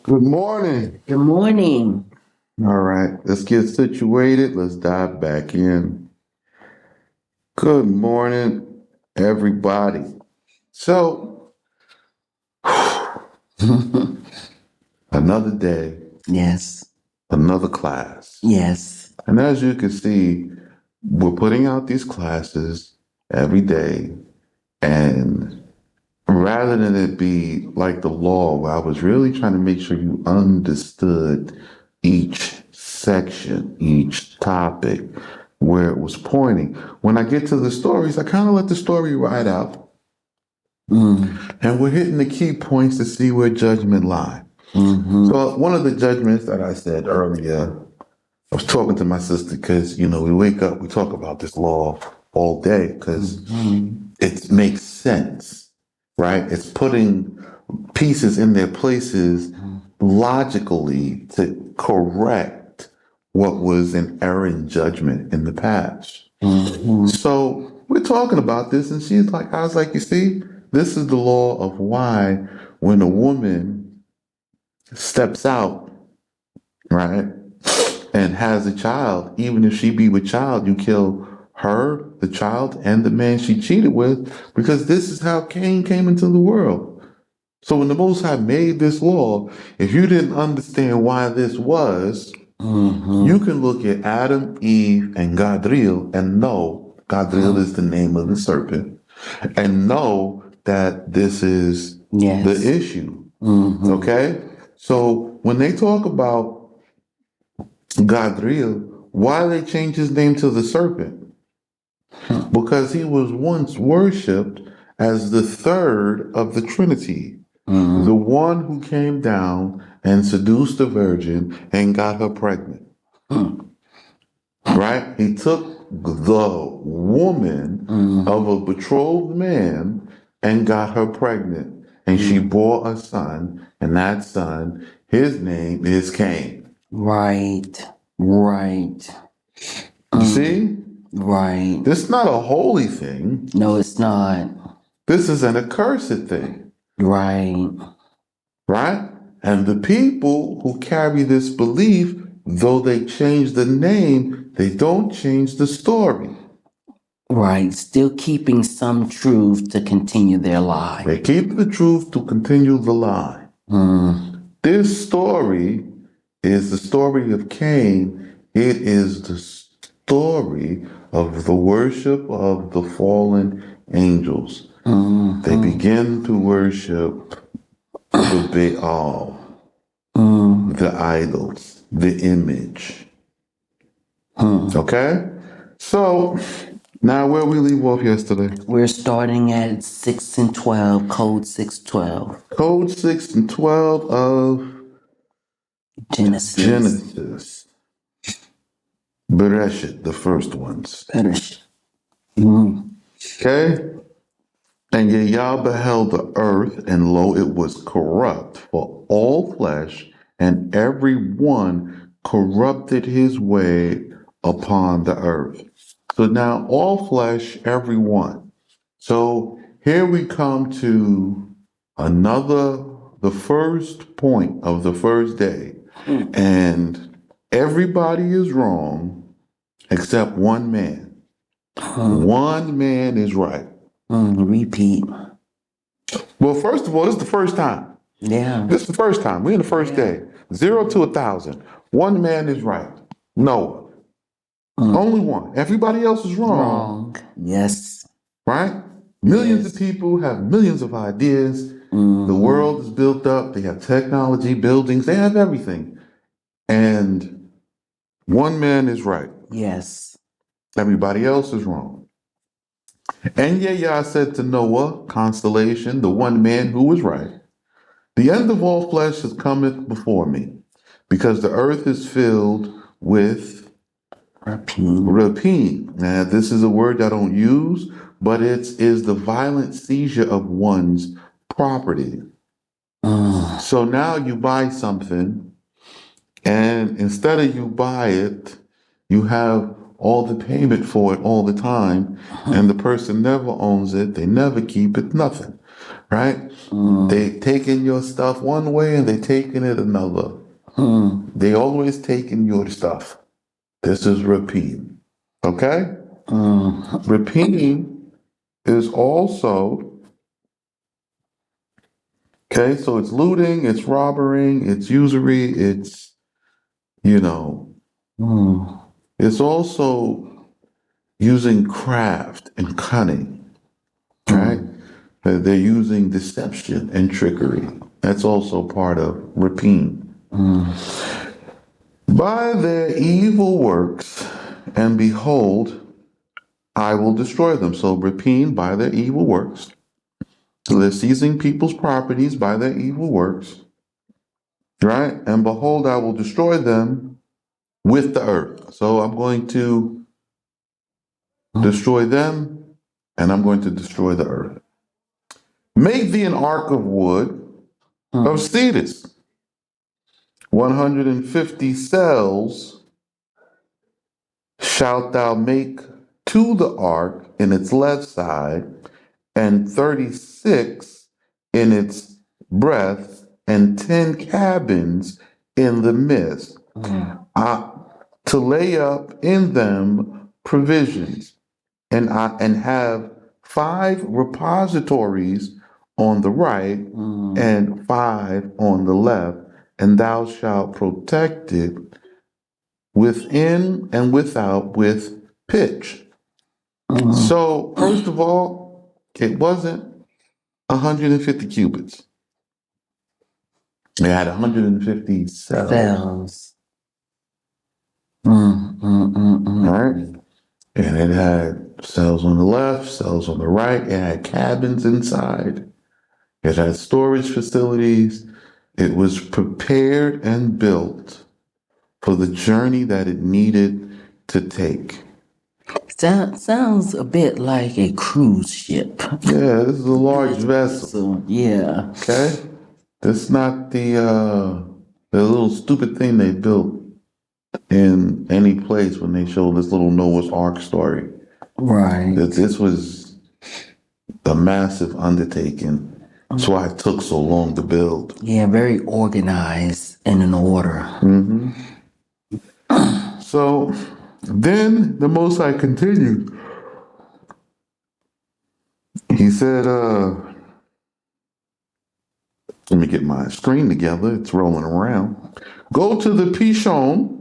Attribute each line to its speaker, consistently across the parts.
Speaker 1: Good morning.
Speaker 2: Good morning.
Speaker 1: All right, let's get situated. Let's dive back in. Good morning, everybody. So, another day,
Speaker 2: Yes.
Speaker 1: another class.
Speaker 2: Yes.
Speaker 1: And as you can see, we're putting out these classes every day. And rather than it be like the law, where I was really trying to make sure you understood each section, each topic, where it was pointing. When I get to the stories, I kind of let the story ride out, and we're hitting the key points to see where judgment lies. So one of the judgments that I said earlier, I was talking to my sister because we wake up, we talk about this law all day because it makes sense, right? It's putting pieces in their places logically to correct what was an errant judgment in the past. So we're talking about this, and I was like, you see, this is the law of why when a woman steps out, right, and has a child, even if she be with child, you kill her, the child, and the man she cheated with, because this is how Cain came into the world. So when the Most High made this law, if you didn't understand why this was, you can look at Adam, Eve, and Gadriel and know Gadriel is the name of the serpent, and know that this is the
Speaker 2: Yes.
Speaker 1: issue. Okay? So when they talk about Gadriel, why they change his name to the serpent? Because he was once worshipped as the third of the Trinity, the one who came down and seduced the virgin and got her pregnant. Right? He took the woman of a betrothed man and got her pregnant. And she bore a son, and that son, his name is Cain.
Speaker 2: Right. Right.
Speaker 1: You see?
Speaker 2: Right.
Speaker 1: This is not a holy thing.
Speaker 2: No, it's not.
Speaker 1: This is an accursed thing.
Speaker 2: Right.
Speaker 1: Right? And the people who carry this belief, though they change the name, they don't change the story.
Speaker 2: Right. Still keeping some truth to continue their lie.
Speaker 1: They keep the truth to continue the lie. This story is the story of Cain. It is the story of the worship of the fallen angels. They begin to worship the Baal, the idols, the image. Okay? So, now where we leave off yesterday?
Speaker 2: We're starting at 6 and 12, code 612.
Speaker 1: Code 6 and 12 of
Speaker 2: Genesis.
Speaker 1: Genesis. Bereshit, the first ones.
Speaker 2: Fetish.
Speaker 1: Okay? And Yah beheld the earth, and lo, it was corrupt, for all flesh, and every one corrupted his way upon the earth. So now all flesh, every one. So here we come to the first point of the first day. And everybody is wrong except one man. One man is right.
Speaker 2: Repeat.
Speaker 1: Well, first of all, this is the first time.
Speaker 2: Yeah.
Speaker 1: This is the first time. We're in the first day. 0 to 1,000. One man is right. Noah. Only one. Everybody else is wrong.
Speaker 2: Yes.
Speaker 1: Right? Millions of people have millions of ideas. The world is built up. They have technology, buildings. They have everything. And one man is right.
Speaker 2: Yes.
Speaker 1: Everybody else is wrong. And Yah said to Noah, constellation, the one man who was right, the end of all flesh is cometh before me, because the earth is filled with rapine. Now, this is a word I don't use, but it is the violent seizure of one's property. So now you buy something, and instead of you buy it, you have all the payment for it all the time, and the person never owns it, they never keep it, nothing. right? They taking your stuff one way and they taking it another. They always taking your stuff. This is rapine. Okay? Rapine is also, okay, so it's looting, it's robbing, it's usury, it's, you know, it's also using craft and cunning, right? They're using deception and trickery. That's also part of rapine. By their evil works, and behold, I will destroy them. So rapine by their evil works. So they're seizing people's properties by their evil works, right? And behold, I will destroy them with the earth. So I'm going to destroy them, and I'm going to destroy the earth. Make thee an ark of wood of cedars. 150 cells shalt thou make to the ark in its left side, and 36 in its breadth, and 10 cabins in the midst, to lay up in them provisions, and have 5 repositories on the right and 5 on the left, and thou shalt protect it within and without with pitch. So, first of all, it wasn't 150 cubits. It had 150 cells.
Speaker 2: Cells.
Speaker 1: All right. And it had cells on the left, cells on the right. It had cabins inside. It had storage facilities. It was prepared and built for the journey that it needed to take.
Speaker 2: Sounds a bit like a cruise ship.
Speaker 1: Yeah, this is a large vessel.
Speaker 2: So, yeah.
Speaker 1: Okay? This is not the little stupid thing they built in any place when they show this little Noah's Ark story.
Speaker 2: Right.
Speaker 1: This was a massive undertaking. That's why it took so long to build.
Speaker 2: Yeah, very organized and in order.
Speaker 1: So then the Most High continued. He said, let me get my screen together. It's rolling around. Go to the Pishon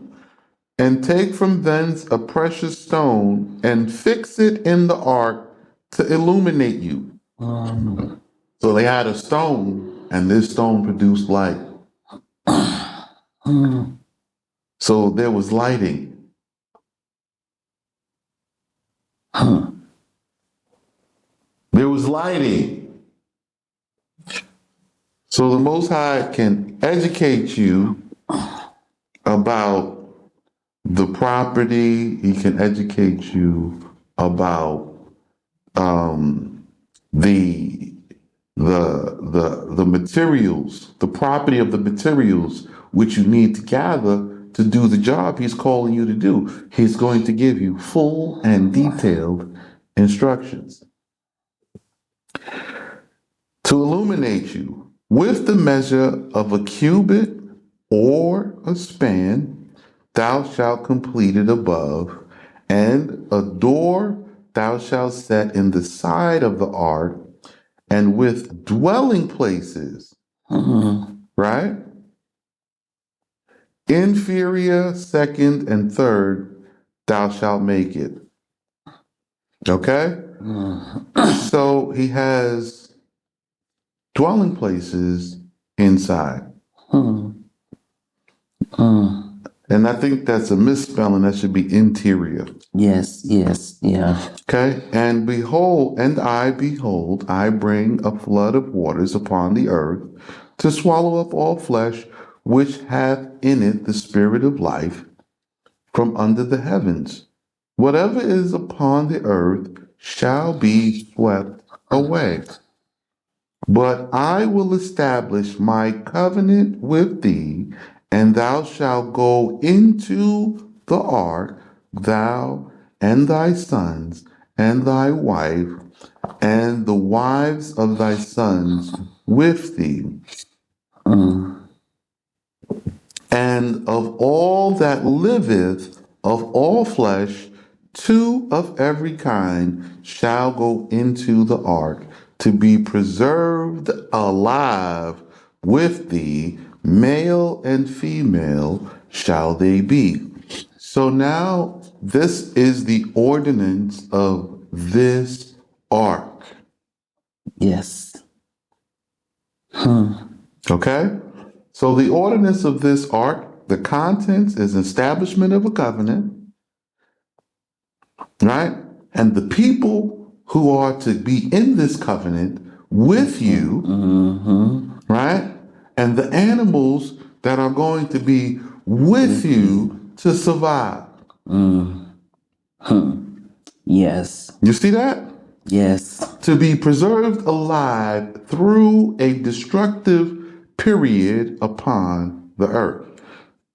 Speaker 1: and take from thence a precious stone and fix it in the ark to illuminate you. So they had a stone, and this stone produced light. So there was lighting. There was lighting. So the Most High can educate you about the property. He can educate you about the materials, the property of the materials which you need to gather to do the job he's calling you to do. He's going to give you full and detailed instructions to illuminate you with the measure of a cubit or a span. Thou shalt complete it above, and a door thou shalt set in the side of the ark, and with dwelling places, right? Inferior, second, and third, thou shalt make it. Okay? So he has dwelling places inside. And I think that's a misspelling. That should be interior.
Speaker 2: Yes, yeah.
Speaker 1: Okay. And behold, I bring a flood of waters upon the earth to swallow up all flesh, which hath in it the spirit of life from under the heavens. Whatever is upon the earth shall be swept away. But I will establish my covenant with thee, and thou shalt go into the ark, thou and thy sons and thy wife and the wives of thy sons with thee, and of all that liveth of all flesh, 2 of every kind shall go into the ark to be preserved alive with thee, male and female shall they be. So now this is the ordinance of this ark.
Speaker 2: Yes.
Speaker 1: Okay? So the ordinance of this ark, the contents is establishment of a covenant, right? And the people who are to be in this covenant with you, right? And the animals that are going to be with you to survive.
Speaker 2: Yes.
Speaker 1: You see that?
Speaker 2: Yes.
Speaker 1: To be preserved alive through a destructive period upon the earth.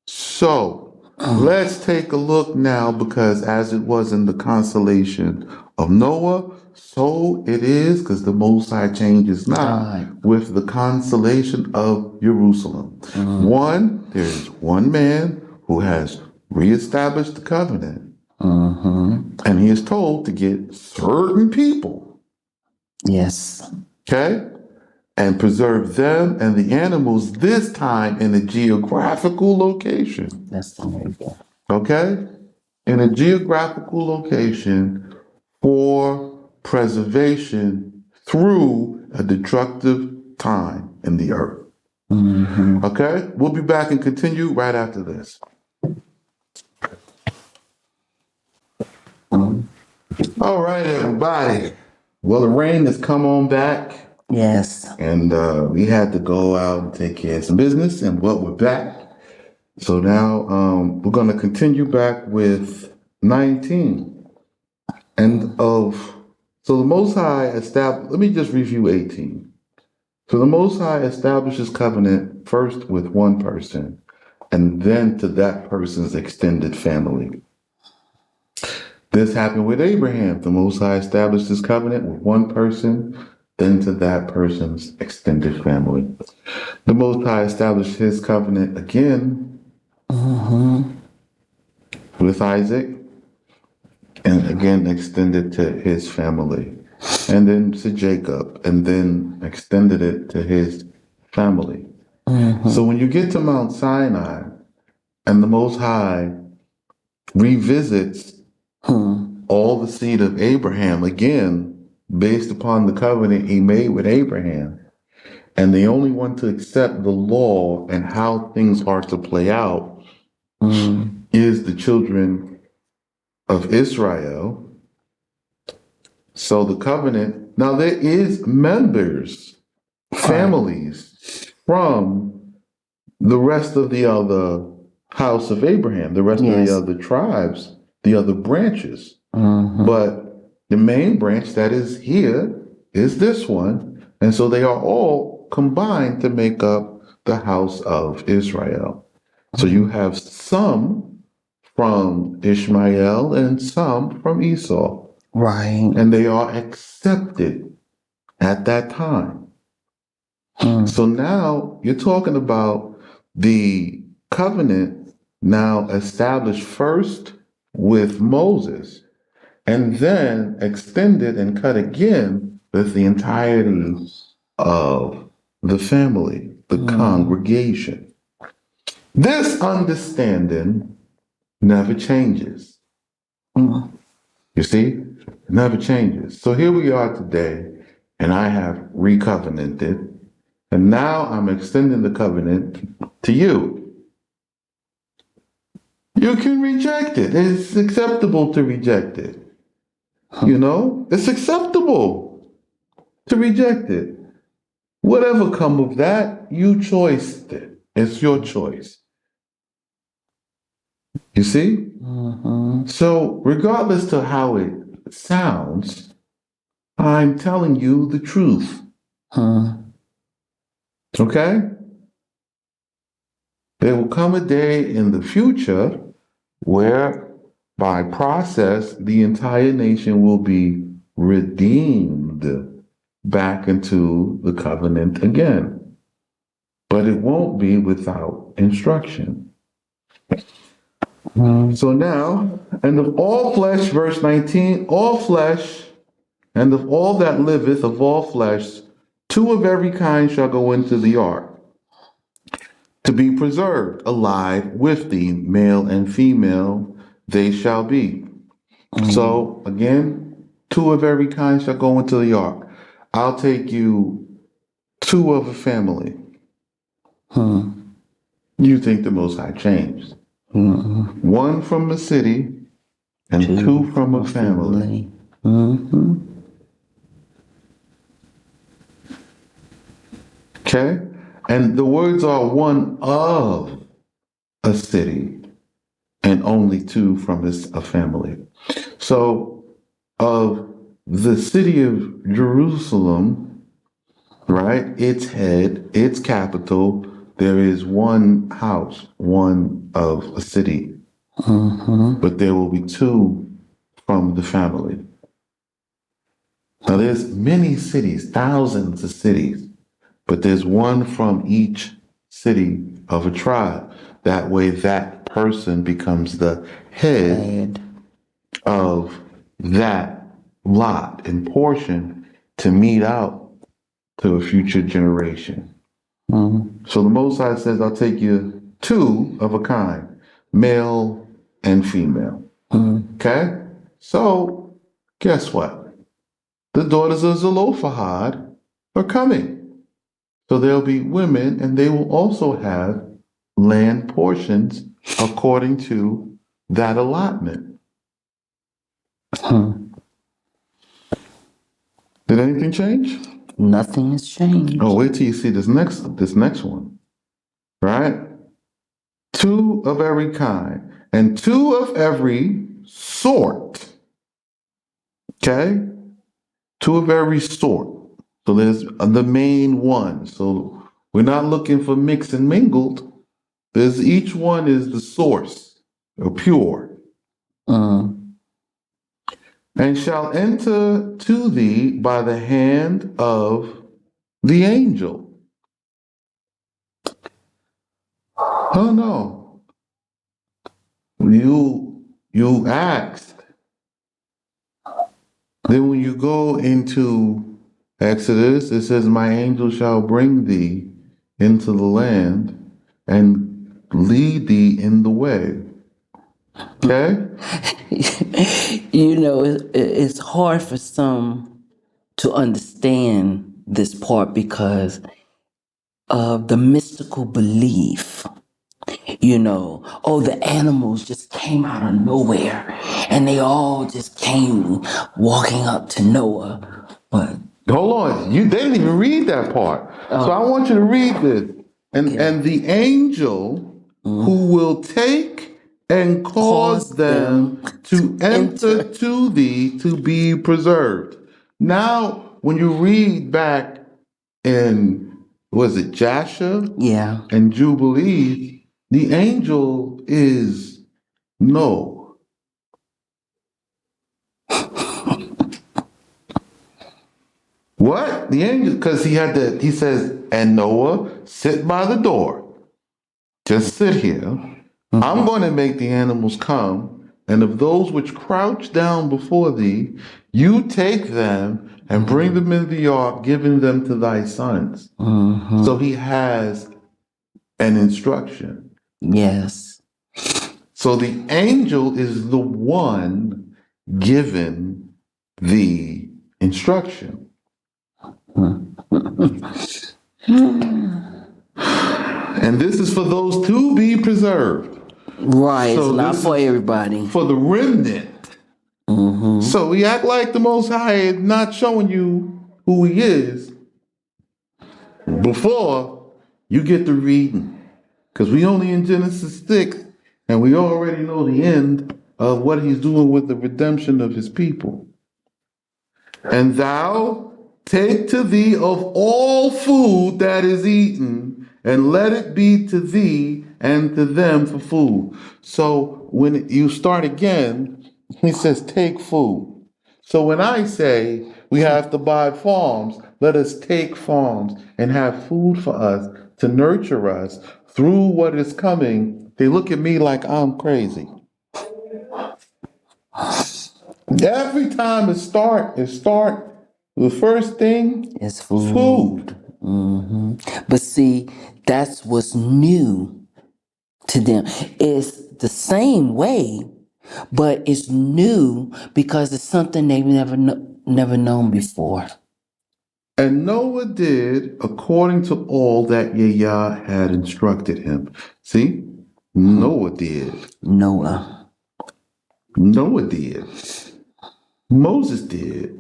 Speaker 1: So let's take a look now, because as it was in the consolation of Noah, so it is, because the Most High changes not, with the consolation of Jerusalem. One, there's one man who has reestablished the covenant, and he is told to get certain people,
Speaker 2: Yes.
Speaker 1: okay, and preserve them and the animals, this time in a geographical location.
Speaker 2: That's the way to go.
Speaker 1: Okay? In a geographical location for preservation through a destructive time in the earth. Okay? We'll be back and continue right after this. All right, everybody. Well, the rain has come on back,
Speaker 2: Yes.
Speaker 1: and we had to go out and take care of some business, and we're back. So now we're going to continue back with 19. So the Most High established, let me just review 18. So the Most High establishes covenant first with one person, and then to that person's extended family. This happened with Abraham. The Most High established his covenant with one person, then to that person's extended family. The Most High established his covenant again with Isaac, and again extended to his family, and then to Jacob, and then extended it to his family. So when you get to Mount Sinai, and the Most High revisits all the seed of Abraham again, based upon the covenant he made with Abraham, and the only one to accept the law and how things are to play out is the children of Israel. So the covenant, now there is members, families from the rest of the other house of Abraham, the rest of the other tribes, the other branches. But the main branch that is here is this one. And so they are all combined to make up the house of Israel. So you have some from Ishmael and some from Esau.
Speaker 2: Right.
Speaker 1: And they are accepted at that time. So now you're talking about the covenant now established first with Moses, and then extended and cut again with the entirety of the family, the congregation. This understanding never changes. You see, it never changes. So here we are today, and I have recovenanted, and now I'm extending the covenant to you. You can reject it. It's acceptable to reject it. You know, it's acceptable to reject it. Whatever come of that, you choiced it. It's your choice. You see? So regardless to how it sounds, I'm telling you the truth. Okay? There will come a day in the future where, by process, the entire nation will be redeemed back into the covenant again. But it won't be without instruction. So now, and of all flesh, verse 19, all flesh, and of all that liveth of all flesh, two of every kind shall go into the ark, to be preserved alive with thee, male and female, they shall be. So again, two of every kind shall go into the ark. I'll take you two of a family. You think the Most High changed. One from a city and two from a family. Okay? And the words are one of a city and only two from a family. So of the city of Jerusalem, right, its head, its capital, there is one house, one of a city. But there will be two from the family. Now there's many cities, thousands of cities, but there's one from each city of a tribe. That way that person becomes the head of that lot and portion to mete out to a future generation. So the Most High says, I'll take you two of a kind, male and female. Okay? So guess what? The daughters of Zelophehad are coming. So there'll be women, and they will also have land portions according to that allotment. Did anything change?
Speaker 2: Nothing has changed.
Speaker 1: Oh, wait till you see this next one. Right? Two of every kind, and two of every sort. Okay? Two of every sort. So there's the main one. So we're not looking for mixed and mingled. There's each one is the source, or pure. And shall enter to thee by the hand of the angel. Oh no. You asked. Then when you go into Exodus, it says, my angel shall bring thee into the land and lead thee in the way. Okay?
Speaker 2: You know, it's hard for some to understand this part because of the mystical belief. You know, oh, the animals just came out of nowhere and they all just came walking up to Noah. But
Speaker 1: Hold on. They didn't even read that part. So I want you to read this. And the angel who will take and cause them to enter to thee to be preserved. Now, when you read back in, was it Jasher
Speaker 2: yeah.
Speaker 1: and Jubilee, the angel is no. What? The angel, because he says, and Noah, sit by the door. Just sit here. I'm going to make the animals come, and of those which crouch down before thee, you take them and bring them into the ark, giving them to thy sons. So he has an instruction.
Speaker 2: Yes.
Speaker 1: So the angel is the one given the instruction. And this is for those to be preserved.
Speaker 2: Right,
Speaker 1: So
Speaker 2: it's not for everybody.
Speaker 1: For the remnant. So we act like the Most High is not showing you who he is before you get to reading. Because we only in Genesis 6, and we already know the end of what he's doing with the redemption of his people. And thou take to thee of all food that is eaten, and let it be to thee and to them for food. So when you start again, he says, take food. So when I say we have to buy farms, let us take farms and have food for us to nurture us through what is coming, they look at me like I'm crazy. Every time it start. The first thing
Speaker 2: It's
Speaker 1: is food.
Speaker 2: food. But see, that's what's new to them. It's the same way, but it's new because it's something they've never known before.
Speaker 1: And Noah did according to all that Yah had instructed him. See? Noah did.
Speaker 2: Noah.
Speaker 1: Noah did. Moses did.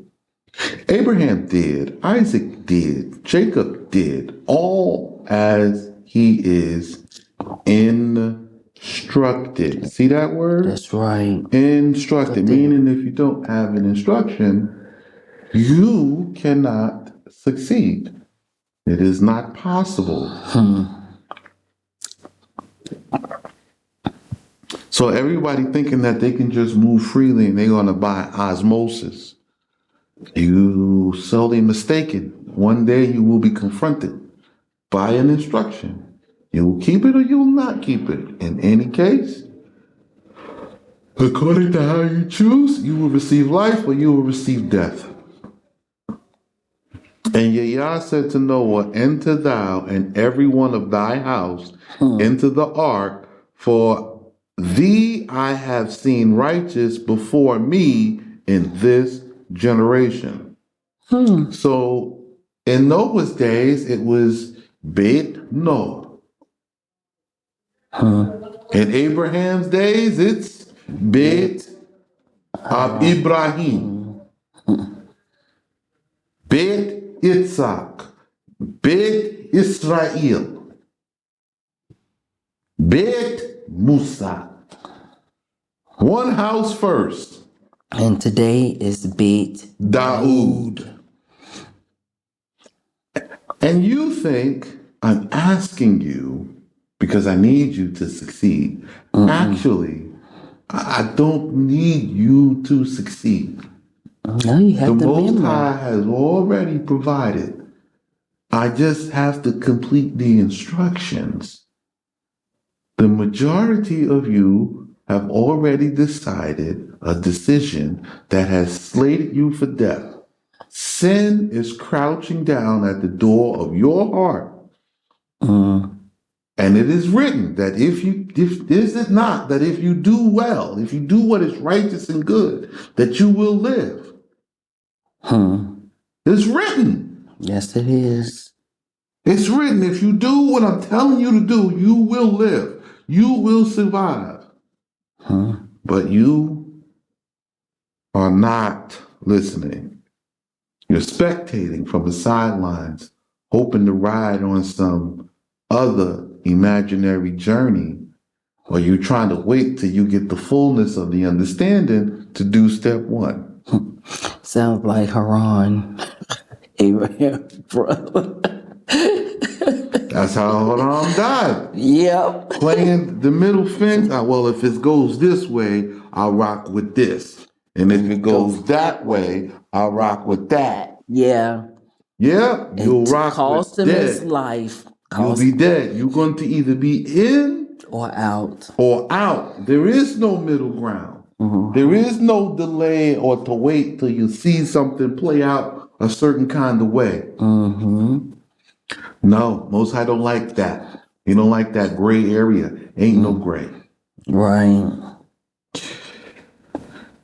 Speaker 1: Abraham did. Isaac did. Jacob did. All as he is instructed. See that word?
Speaker 2: That's right.
Speaker 1: Instructed.
Speaker 2: Good there.
Speaker 1: Meaning if you don't have an instruction, you cannot succeed. It is not possible. So everybody thinking that they can just move freely and they're going to buy osmosis. You sorely mistaken. One day you will be confronted by an instruction. You will keep it or you will not keep it. In any case, according to how you choose, you will receive life or you will receive death. And Yah said to Noah, enter thou and every one of thy house into the ark, for thee I have seen righteous before me in this generation. So in Noah's days, it was Beit Noah. In Abraham's days, it's Beit of Ibrahim, Beit Yitzhak, Beit Israel, Beit Musa. One house first.
Speaker 2: And today is Beit
Speaker 1: Daoud. And you think I'm asking you because I need you to succeed. Actually, I don't need you to succeed.
Speaker 2: No, you have
Speaker 1: The
Speaker 2: to
Speaker 1: Most
Speaker 2: remember.
Speaker 1: High has already provided. I just have to complete the instructions. The majority of you have already decided a decision that has slated you for death. Sin is crouching down at the door of your heart. And it is written that if is it not that if you do well, if you do what is righteous and good, that you will live. It's written.
Speaker 2: Yes, it is.
Speaker 1: It's written. If you do what I'm telling you to do, you will live. You will survive. But you are not listening. You're spectating from the sidelines, hoping to ride on some other imaginary journey, or you're trying to wait till you get the fullness of the understanding to do step one.
Speaker 2: Sounds like Haran, Abraham's brother.
Speaker 1: That's how Haram died.
Speaker 2: Yep.
Speaker 1: Playing the middle finger. Well, if it goes this way, I'll rock with this. And if it goes that way, I'll rock with that.
Speaker 2: Yeah.
Speaker 1: Yeah, you'll rock
Speaker 2: Cost
Speaker 1: with
Speaker 2: him his
Speaker 1: dead.
Speaker 2: life.
Speaker 1: You'll be dead. You're going to either be in
Speaker 2: or out.
Speaker 1: or out. There is no middle ground. There is no delay or to wait till you see something play out a certain kind of way. No, Most High don't like that. He don't like that gray area. Ain't no gray.
Speaker 2: Right.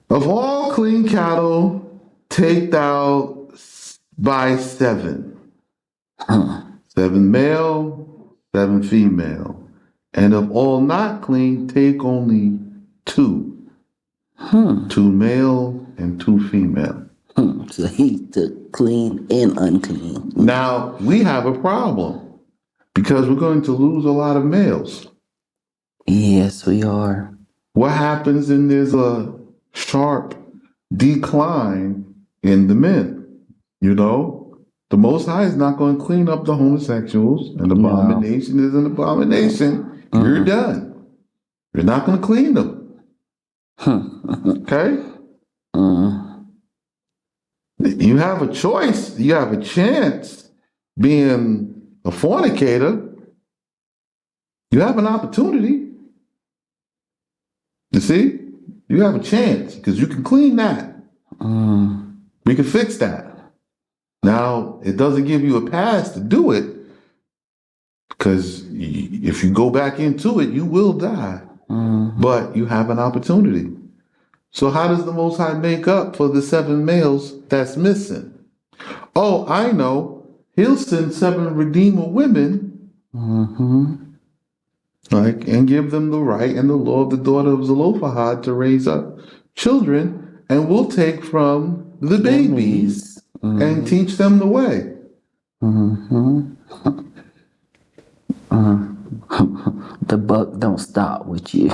Speaker 1: Of all clean cattle, take thou by 7. 7 male, 7 female. And of all not clean, take only 2. 2 male and 2 female.
Speaker 2: So he took clean and unclean.
Speaker 1: Now, we have a problem because we're going to lose a lot of males.
Speaker 2: Yes, we are.
Speaker 1: What happens when there's a sharp decline in the men? You know, the Most High is not going to clean up the homosexuals. An abomination is an abomination. You're done. You're not going to clean them. Okay? You have a choice. You have a chance being a fornicator. You have an opportunity. You see? You have a chance because you can clean that. We can fix that. Now, it doesn't give you a pass to do it because if you go back into it, you will die. But you have an opportunity. So how does the Most High make up for the 7 males that's missing? Oh, I know. He'll send 7 redeemer women, like, and give them the right and the law of the daughter of Zelophehad to raise up children, and we'll take from the babies and teach them the way.
Speaker 2: The buck don't stop with you.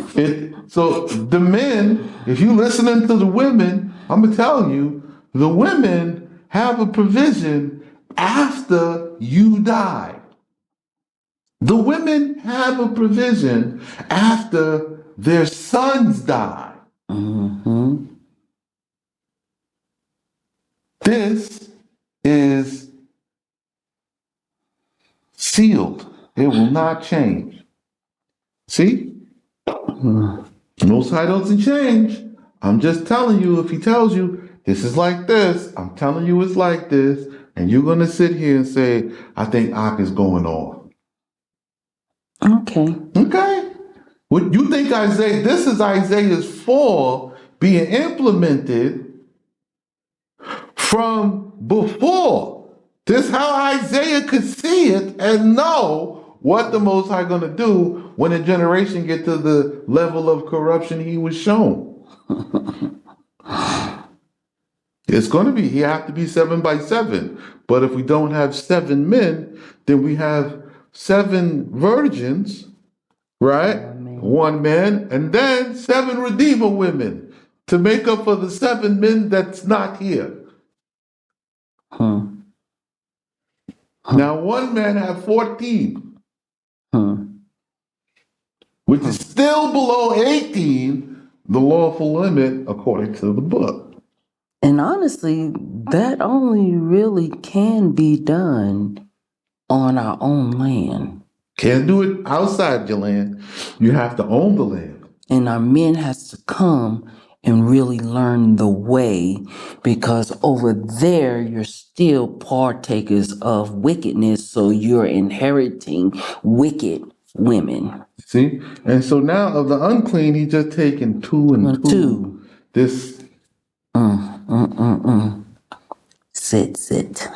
Speaker 1: So the men, if you listening to the women, I'm gonna tell you, the women have a provision after you die. The women have a provision after their sons die. This is sealed. It will not change. See? Most High doesn't change. I'm just telling you, if he tells you this is like this, I'm telling you it's like this, and you're gonna sit here and say, I think Ak is going on.
Speaker 2: Okay.
Speaker 1: Okay. What you think Isaiah, this is Isaiah's 4 being implemented from before. This is how Isaiah could see it and know what the Most High gonna do when a generation get to the level of corruption he was shown. It's going to be, he have to be 7 by 7. But if we don't have 7 men, then we have 7 virgins, right? 1 man, and then 7 redeemer women to make up for the 7 men that's not here. Now 1 man have 14, which is still below 18, the lawful limit according to the book.
Speaker 2: And honestly, that only really can be done on our own land.
Speaker 1: Can't do it outside your land. You have to own the land.
Speaker 2: And our men has to come and really learn the way, because over there you're still partakers of wickedness, so you're inheriting wicked women.
Speaker 1: See? And so now of the unclean, he just taken 2 and 2. This
Speaker 2: Sit.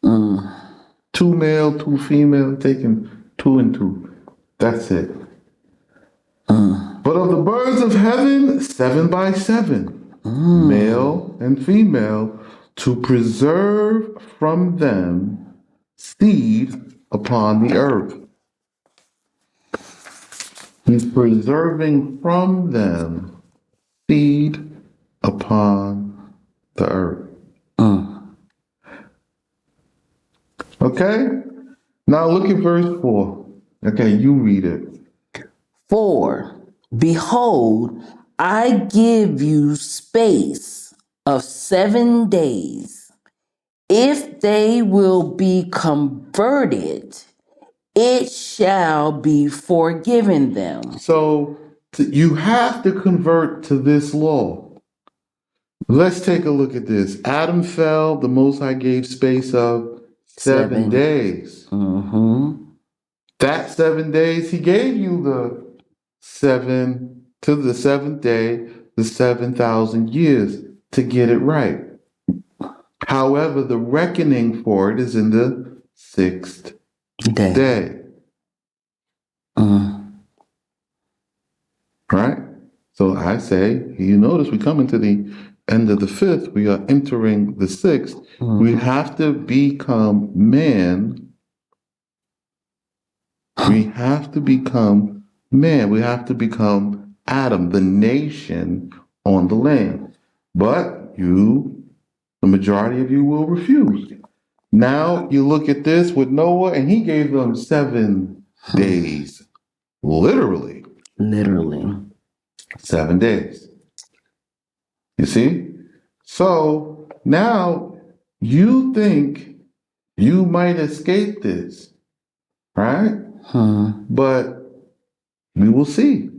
Speaker 1: 2 male, 2 female, taking 2 and 2. That's it. But of the birds of heaven, 7 by 7, male and female, to preserve from them seed upon the earth. He's preserving from them seed upon the earth. Okay? Now look at verse 4. Okay, you read it.
Speaker 2: 4. Behold, I give you space of 7 days. If they will be converted, it shall be forgiven them.
Speaker 1: So you have to convert to this law. Let's take a look at this. Adam fell, the Most High gave space of 7 days. That 7 days, he gave you the 7 to the 7th day, the 7,000 years to get it right. However, the reckoning for it is in the 6th day. Right? So I say, you notice we come into the end of the 5th, we are entering the 6th. We have to become man. We have to become man. We have to become Adam, the nation on the land. But you, the majority of you will refuse. Now you look at this with Noah, and he gave them 7 days. Literally. 7 days. You see? So now you think you might escape this, right? But we will see.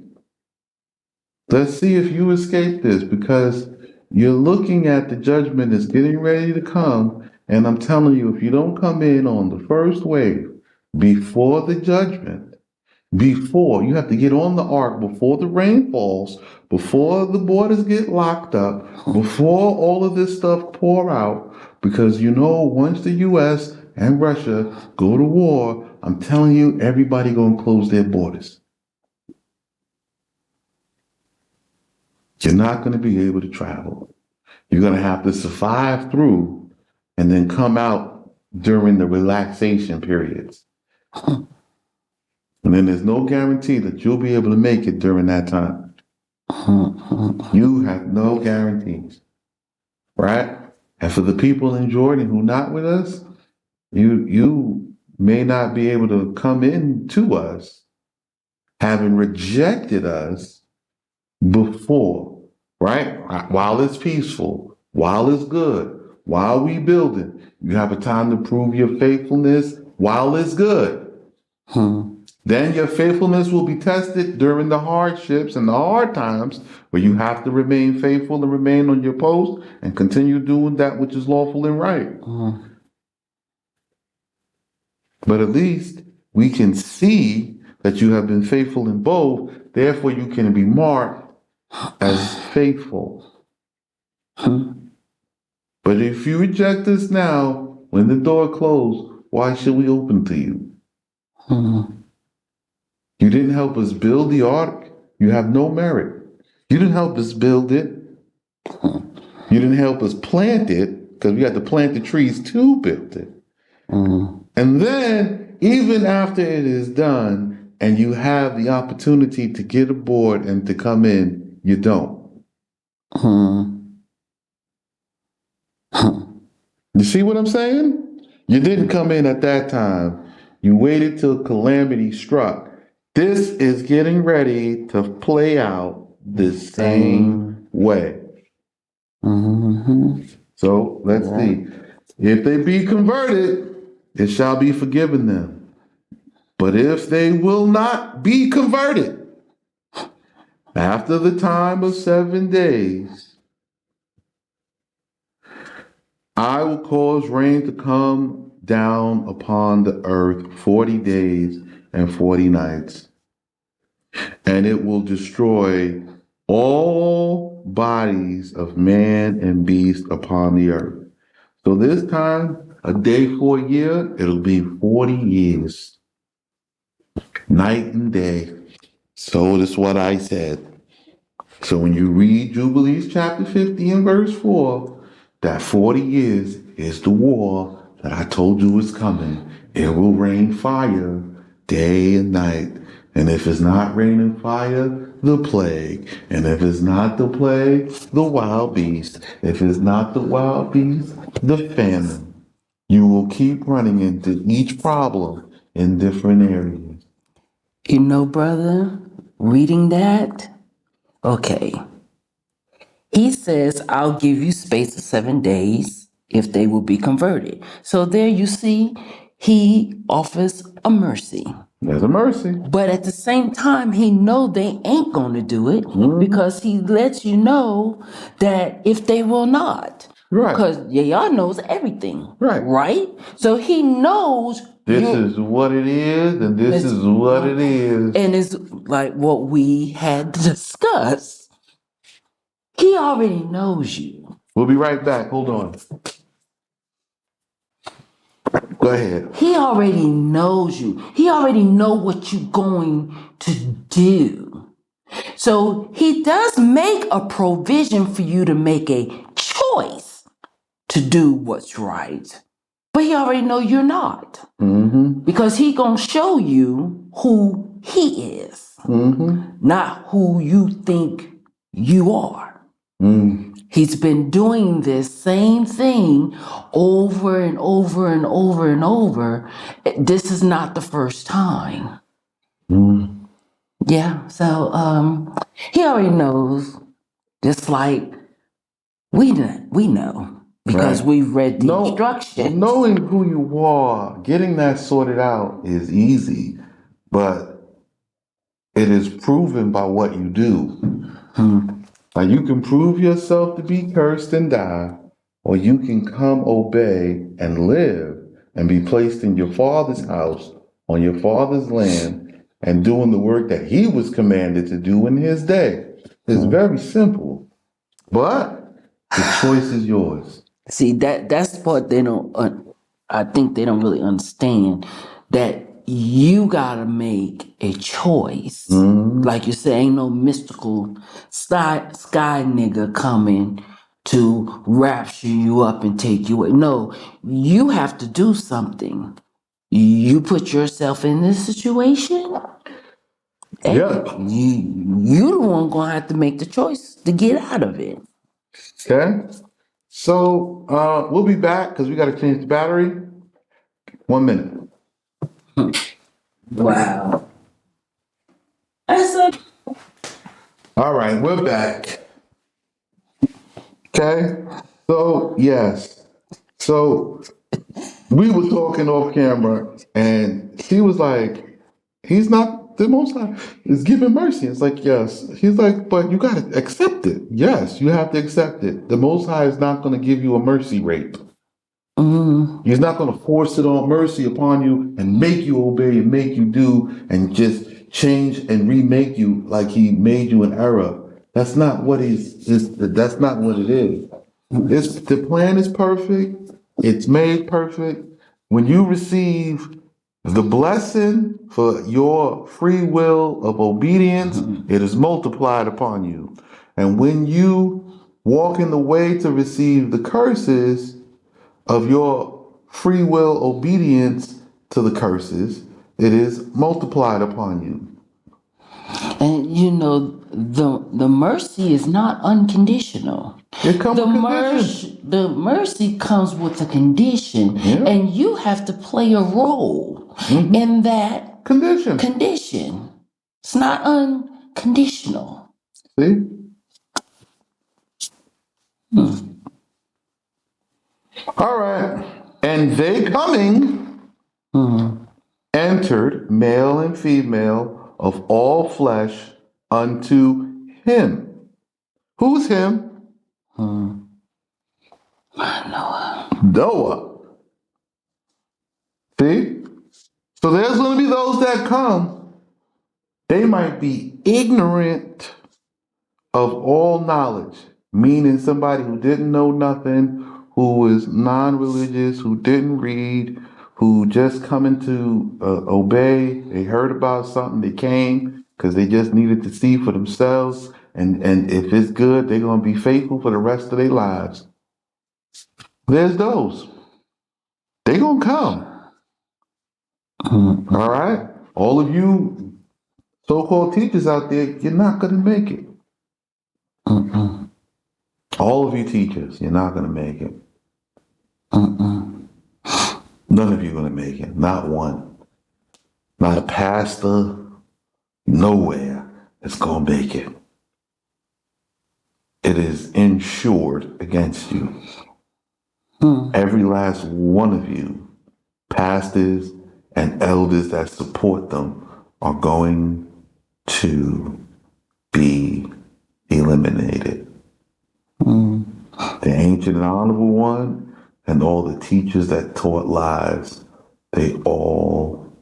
Speaker 1: Let's see if you escape this because you're looking at the judgment that's getting ready to come. And I'm telling you, if you don't come in on the first wave before the judgment, before you have to get on the ark before the rain falls, before the borders get locked up, before all of this stuff pour out, because once the US and Russia go to war, I'm telling you, everybody gonna close their borders. You're not gonna be able to travel. You're gonna have to survive through and then come out during the relaxation periods. And then there's no guarantee that you'll be able to make it during that time. You have no guarantees, right? And for the people in Jordan who not with us, you may not be able to come in to us, having rejected us before, right? While it's peaceful, while it's good, while we building, you have a time to prove your faithfulness while it's good. Then your faithfulness will be tested during the hardships and the hard times where you have to remain faithful and remain on your post and continue doing that which is lawful and right. But at least we can see that you have been faithful in both. Therefore, you can be marked as faithful. But if you reject us now, when the door closed, why should we open to you? You didn't help us build the ark. You have no merit. You didn't help us build it. You didn't help us plant it because we had to plant the trees to build it. And then, even after it is done and you have the opportunity to get aboard and to come in, you don't. You see what I'm saying? You didn't come in at that time. You waited till calamity struck. This is getting ready to play out the same way. So let's see. If they be converted, it shall be forgiven them. But if they will not be converted, after the time of 7 days, I will cause rain to come down upon the earth 40 days and 40 nights, and it will destroy all bodies of man and beast upon the earth. So this time, a day for a year, it'll be 40 years, night and day. So that's what I said. So when you read Jubilees chapter 50 and verse 4, that 40 years is the war that I told you is coming. It will rain fire day and night. And if it's not raining fire, the plague. And if it's not the plague, the wild beast. If it's not the wild beast, the famine. You will keep running into each problem in different areas.
Speaker 2: Brother, reading that, okay. He says, I'll give you space of 7 days if they will be converted. So there you see, he offers a mercy.
Speaker 1: There's a mercy.
Speaker 2: But at the same time, he know they ain't going to do it because he lets you know that if they will not.
Speaker 1: Right.
Speaker 2: Because y'all knows everything.
Speaker 1: Right.
Speaker 2: Right? So he knows
Speaker 1: this is what it is, and this is what it is.
Speaker 2: And it's like what we had discussed. He already knows you.
Speaker 1: We'll be right back. Hold on. Go ahead.
Speaker 2: He already knows you. He already know what you're going to do. So he does make a provision for you to make a choice to do what's right. But he already know you're not. Because he gonna show you who he is. Not who you think you are. He's been doing this same thing over and over and over and over. This is not the first time. Yeah, so he already knows, just like We know because
Speaker 1: Right.
Speaker 2: we've read the
Speaker 1: No,
Speaker 2: instructions.
Speaker 1: knowing who you are, getting that sorted out is easy, but it is proven by what you do. Now you can prove yourself to be cursed and die, or you can come obey and live and be placed in your father's house on your father's land and doing the work that he was commanded to do in his day. It's very simple, but the choice is yours.
Speaker 2: See that's the part they don't. I think they don't really understand that you gotta make a choice.
Speaker 1: Mhm.
Speaker 2: Like you say, ain't no mystical sky nigga coming to rapture you up and take you away. No, you have to do something. You put yourself in this situation. Hey,
Speaker 1: Yep.
Speaker 2: you the one gonna have to make the choice to get out of it.
Speaker 1: Okay. So we'll be back because we got to change the battery. 1 minute.
Speaker 2: Wow.
Speaker 1: All right, we're back. Okay. So yes. So we were talking off camera, and she was like, "He's not the Most High. He's giving mercy." It's like, yes. He's like, but you got to accept it. Yes, you have to accept it. The Most High is not going to give you a mercy rate.
Speaker 2: Mm,
Speaker 1: He's not going to force it on mercy upon you and make you obey and make you do and just change and remake you like he made you an error. That's not what that's not what it is. The plan is perfect. It's made perfect. When you receive the blessing for your free will of obedience, it is multiplied upon you. And when you walk in the way to receive the curses, of your free will obedience to the curses, it is multiplied upon you.
Speaker 2: and you know the mercy is not unconditional.
Speaker 1: It comes with conditions.
Speaker 2: The mercy comes with a condition,
Speaker 1: Yeah.
Speaker 2: and you have to play a role in that
Speaker 1: Condition.
Speaker 2: condition. It's not unconditional.
Speaker 1: See? All right. And they coming entered, male and female, of all flesh unto him. Who's him? Noah. See? So there's going to be those that come. They might be ignorant of all knowledge, meaning somebody who didn't know nothing, who was non-religious, who didn't read, who just coming to obey. They heard about something, they came because they just needed to see for themselves, and if it's good, they're gonna be faithful for the rest of their lives. There's those. They gonna come. All right, all of you so-called teachers out there, you're not gonna make it. All of you teachers, you're not gonna make it. None of you gonna make it. Not one. Not a pastor. Nowhere is gonna make it. It is insured against you. Every last one of you, pastors and elders that support them, are going to be eliminated. The ancient and honorable one and all the teachers that taught lies, they all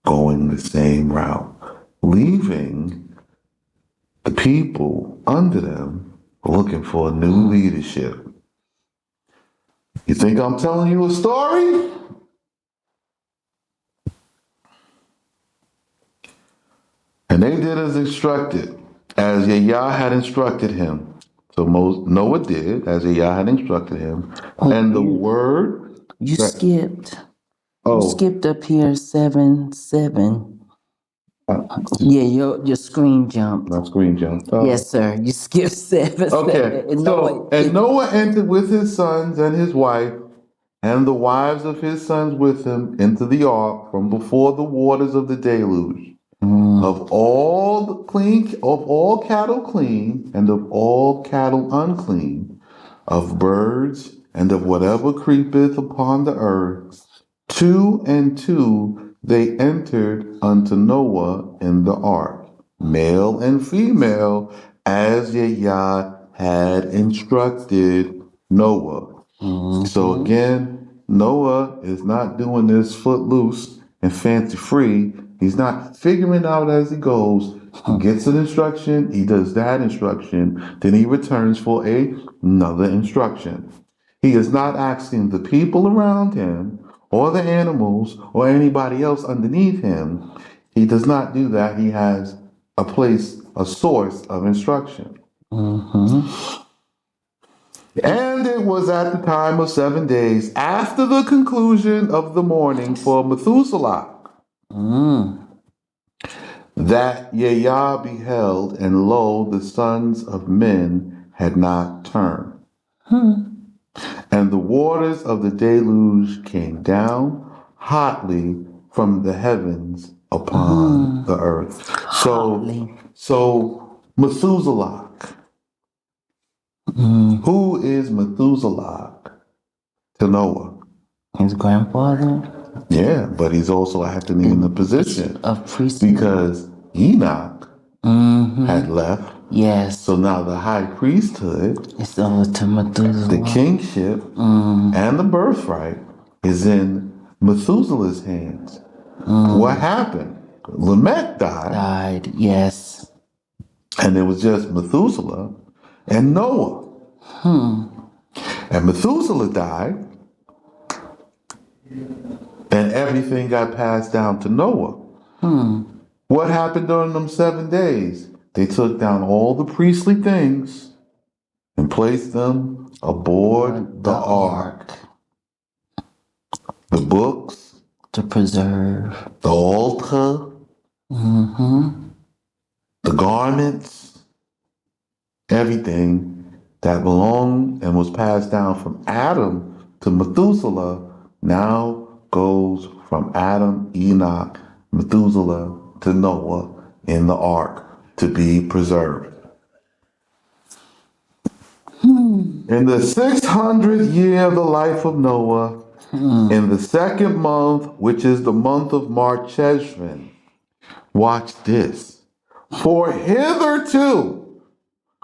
Speaker 1: going the same route, leaving the people under them looking for a new leadership. You think I'm telling you a story? And they did as instructed, as Yah had instructed him. So Noah did as Yah had instructed him. And the word
Speaker 2: You
Speaker 1: that,
Speaker 2: skipped. You
Speaker 1: oh,
Speaker 2: skipped up here 7:7.
Speaker 1: uh,
Speaker 2: Yeah, your screen jumped.
Speaker 1: my screen jumped. Oh.
Speaker 2: Yes, sir. You skipped 7:7.
Speaker 1: Okay,
Speaker 2: And no,
Speaker 1: so, and Noah entered with his sons and his wife and the wives of his sons with him into the ark from before the waters of the deluge. Of all cattle clean and of all cattle unclean, of birds, and of whatever creepeth upon the earth. 2 and 2 they entered unto Noah in the ark, male and female, as Yah had instructed Noah. So again, Noah is not doing this footloose and fancy free. He's not figuring out as he goes. He gets an instruction, he does that instruction, then he returns for another instruction. He is not asking the people around him or the animals or anybody else underneath him. He does not do that. He has a place, a source of instruction. And it was at the time of 7 days after the conclusion of the morning for Methuselah that Yah beheld, and lo, the sons of men had not turned. And the waters of the deluge came down hotly from the heavens upon the earth. So Methuselah. Who is Methuselah to Noah?
Speaker 2: His grandfather?
Speaker 1: Yeah, but he's also acting in the position
Speaker 2: of priesthood.
Speaker 1: because Enoch had left.
Speaker 2: Yes.
Speaker 1: So now the high priesthood,
Speaker 2: It's over to Methuselah.
Speaker 1: the kingship, and the birthright is in Methuselah's hands. What happened? Lamech died.
Speaker 2: Yes.
Speaker 1: And it was just Methuselah and Noah. And Methuselah died, and everything got passed down to Noah. What happened during them 7 days? They took down all the priestly things and placed them aboard the ark. The books,
Speaker 2: to preserve,
Speaker 1: the altar, the garments, everything that belonged and was passed down from Adam to Methuselah now goes from Adam, Enoch, Methuselah to Noah in the ark to be preserved. In the 600th year of the life of Noah, in the 2nd month, which is the month of Marcheshvan, watch this. For hitherto,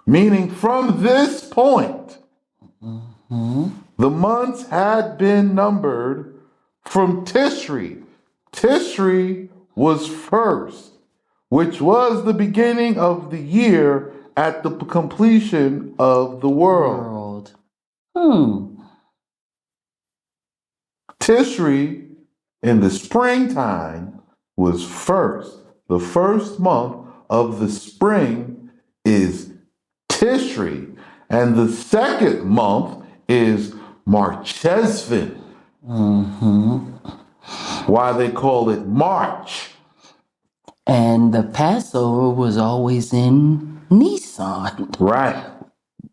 Speaker 1: meaning from this point, the months had been numbered from Tishri. Tishri was first, which was the beginning of the year at the completion of the world. Tishri in the springtime was first. The first month of the spring is Tishri, and the 2nd month is Marcheshvan. Why they call it March.
Speaker 2: And the Passover was always in Nisan.
Speaker 1: Right.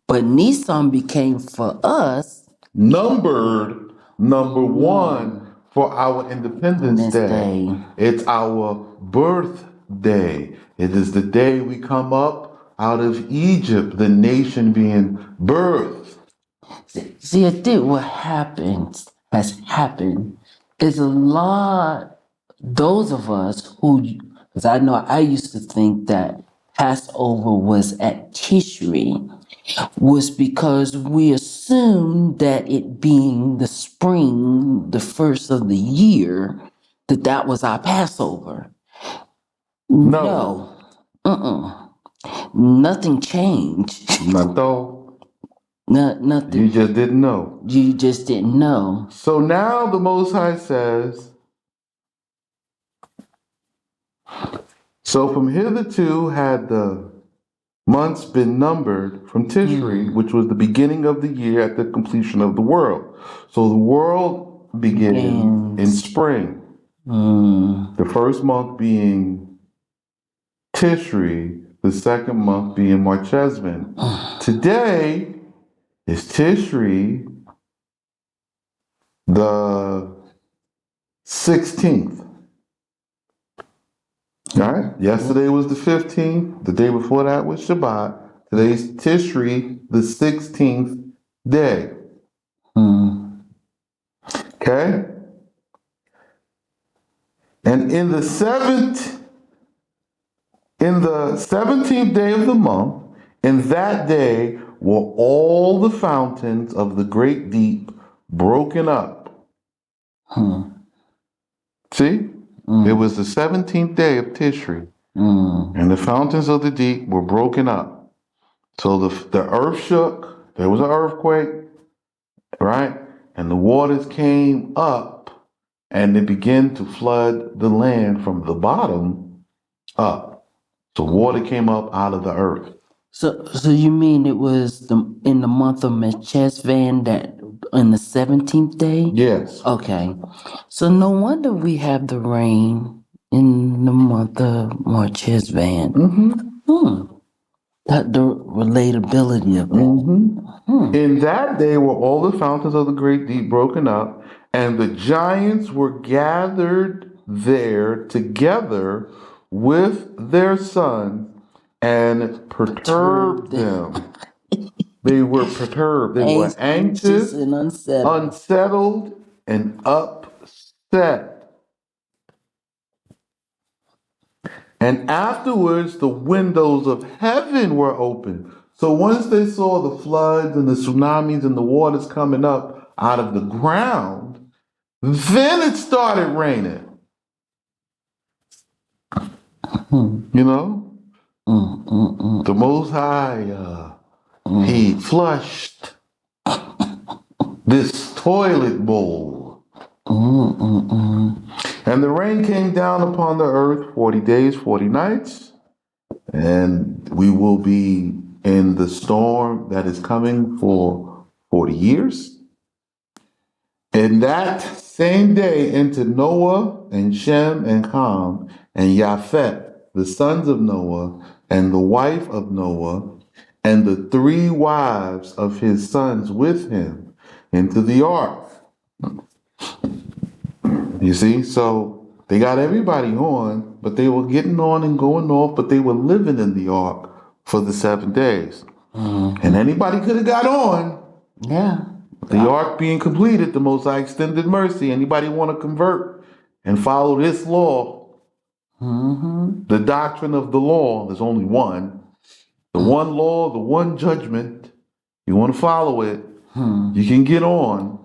Speaker 2: But Nisan became for us
Speaker 1: Numbered number 1 for our Independence Day. It's our birthday. It is the day we come up out of Egypt, the nation being birthed.
Speaker 2: See, I think what has happened is a lot, those of us who, because I know I used to think that Passover was at Tishri, was because we assumed that it being the spring, the first of the year, that was our Passover. No. Nothing changed.
Speaker 1: No,
Speaker 2: Nothing.
Speaker 1: you just didn't know.
Speaker 2: You just didn't know.
Speaker 1: So now the Most High says, so from hitherto had the months been numbered from Tishri, which was the beginning of the year at the completion of the world. So the world began in spring. The first month being Tishri, the 2nd month being Marcheshvan. Today is Tishri, the 16th. All right. Yesterday was the 15th. The day before that was Shabbat. Today's Tishri, the 16th day. Okay? And in the 17th day of the month, in that day were all the fountains of the great deep broken up. See? It was the 17th day of Tishri, and the fountains of the deep were broken up. So the earth shook, there was an earthquake, right? And the waters came up and it began to flood the land from the bottom up. So water came up out of the earth.
Speaker 2: So you mean it was in the month of Mechesvan that in the 17th day?
Speaker 1: Yes.
Speaker 2: Okay. So no wonder we have the rain in the month of Mechesvan. That the relatability of it.
Speaker 1: In that day were all the fountains of the great deep broken up, and the giants were gathered there together with their sons and perturbed them. They were perturbed. They were
Speaker 2: Anxious
Speaker 1: anxious,
Speaker 2: and unsettled.
Speaker 1: unsettled, and upset. And afterwards, the windows of heaven were opened. So once they saw the floods and the tsunamis and the waters coming up out of the ground, then it started raining. You know? The Most High, He flushed this toilet bowl. And the rain came down upon the earth 40 days, 40 nights. And we will be in the storm that is coming for 40 years. And that same day entered Noah and Shem and Ham and Japhet, the sons of Noah, and the wife of Noah, and the three wives of his sons with him into the ark. You see, so they got everybody on, but they were getting on and going off, but they were living in the ark for the 7 days. And anybody could have got on.
Speaker 2: Yeah.
Speaker 1: The ark being completed, the Most High extended mercy. Anybody want to convert and follow this law? The doctrine of the law, there's only one. The one law, the one judgment. You want to follow it, you can get on.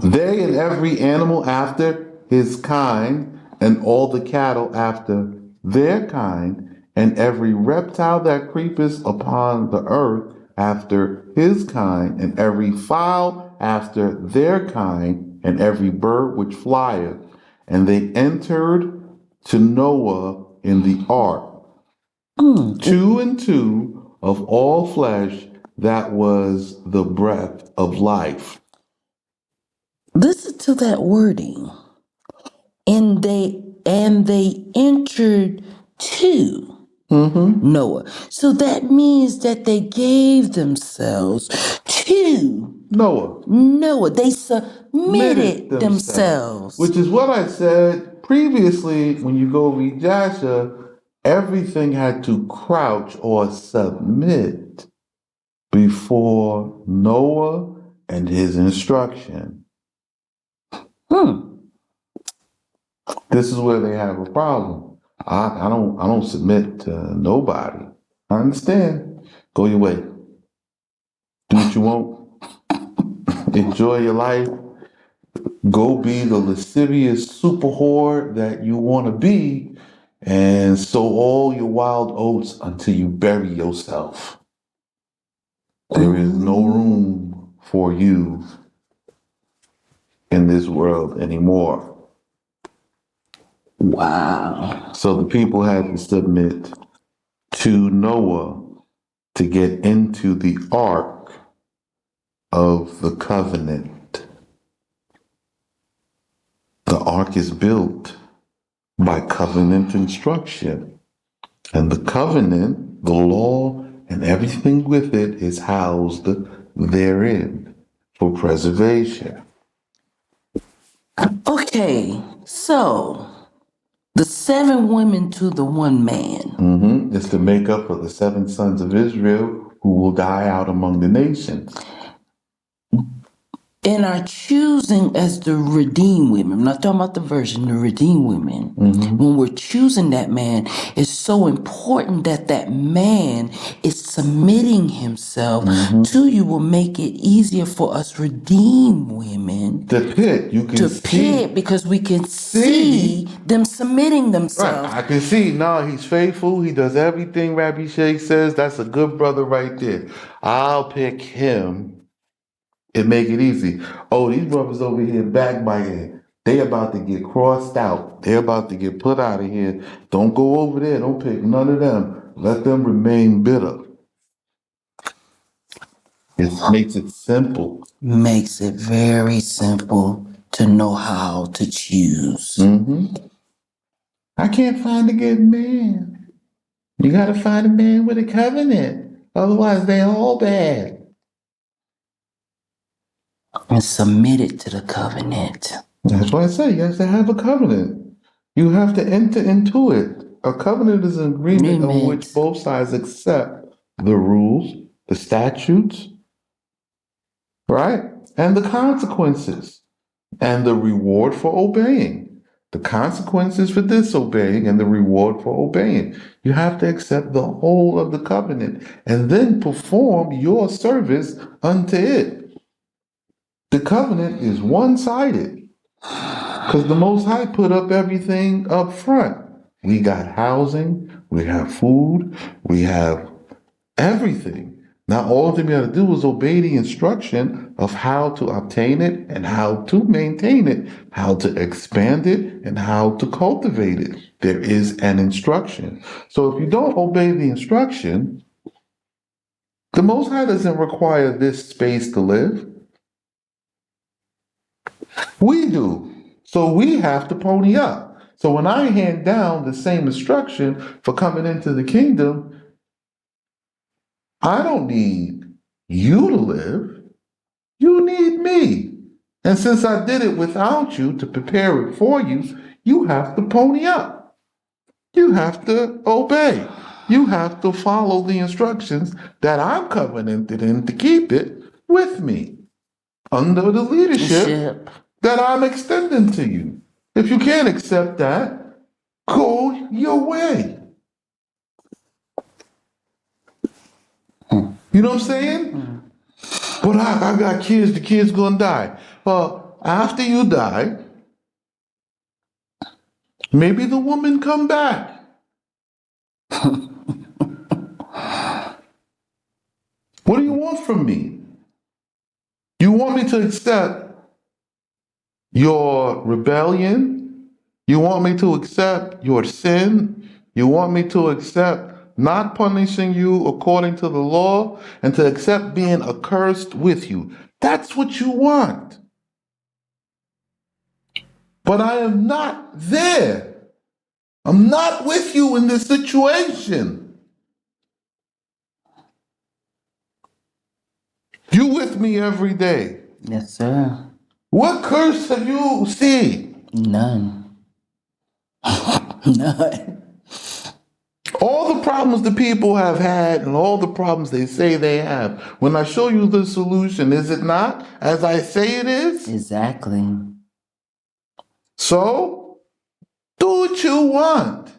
Speaker 1: They and every animal after his kind, and all the cattle after their kind, and every reptile that creepeth upon the earth after his kind, and every fowl after their kind, and every bird which flieth. And they entered to Noah in the ark, 2 and 2 of all flesh, that was the breath of life.
Speaker 2: Listen to that wording. And they entered to Noah. So that means that they gave themselves to
Speaker 1: Noah.
Speaker 2: They submitted themselves.
Speaker 1: Which is what I said previously. When you go read Jasher, everything had to crouch or submit before Noah and his instruction. This is where they have a problem. I don't submit to nobody. I understand. Go your way. Do what you want. Enjoy your life. Go be the lascivious super whore that you want to be, and sow all your wild oats until you bury yourself. There is no room for you in this world anymore.
Speaker 2: Wow.
Speaker 1: So the people had to submit to Noah to get into the ark of the covenant. The ark is built by covenant instruction. And the covenant, the law, and everything with it is housed therein for preservation.
Speaker 2: Okay, so The 7 women to the 1 man.
Speaker 1: It's to make up for the 7 sons of Israel who will die out among the nations.
Speaker 2: In our choosing as the redeemed women, I'm not talking about the virgin, the redeemed women. When we're choosing that man, it's so important that that man is submitting himself to you. Will make it easier for us redeemed women
Speaker 1: The pit, you can
Speaker 2: to
Speaker 1: see.
Speaker 2: pit because we can see them submitting
Speaker 1: Right,
Speaker 2: themselves.
Speaker 1: I can see. No, he's faithful. He does everything Rabbi Sheikh says. That's a good brother right there. I'll pick him and make it easy. Oh, these brothers over here backbiting. They about to get crossed out. They're about to get put out of here. Don't go over there. Don't pick none of them. Let them remain bitter. It makes it simple.
Speaker 2: Makes it very simple to know how to choose.
Speaker 1: I can't find a good man. You gotta find a man with a covenant. Otherwise, they all bad.
Speaker 2: And submit it to the covenant.
Speaker 1: That's why I say you have to have a covenant. You have to enter into it. A covenant is an agreement on which both sides accept the rules, the statutes, right? And the consequences, and the reward for obeying. The consequences for disobeying and the reward for obeying. You have to accept the whole of the covenant and then perform your service unto it. The covenant is one-sided because the Most High put up everything up front. We got housing, we have food, we have everything. Now, all thing we got to do is obey the instruction of how to obtain it and how to maintain it, how to expand it and how to cultivate it. There is an instruction. So if you don't obey the instruction, the Most High doesn't require this space to live. We do. So we have to pony up. So when I hand down the same instruction for coming into the kingdom, I don't need you to live. You need me. And since I did it without you to prepare it for you, you have to pony up. You have to obey. You have to follow the instructions that I'm covenanted in to keep it with me under the leadership that I'm extending to you. If you can't accept that, go your way. You know what I'm saying? But I got kids, the kids gonna die. Well, after you die, maybe the woman come back. What do you want from me? You want me to accept your rebellion? You want me to accept your sin? You want me to accept not punishing you according to the law and to accept being accursed with you? That's what you want. But I am not there. I'm not with you in this situation. You with me every day.
Speaker 2: Yes, sir.
Speaker 1: What curse have you seen?
Speaker 2: None. None.
Speaker 1: All the problems the people have had and all the problems they say they have. When I show you the solution, is it not as I say it is?
Speaker 2: Exactly.
Speaker 1: So, do what you want.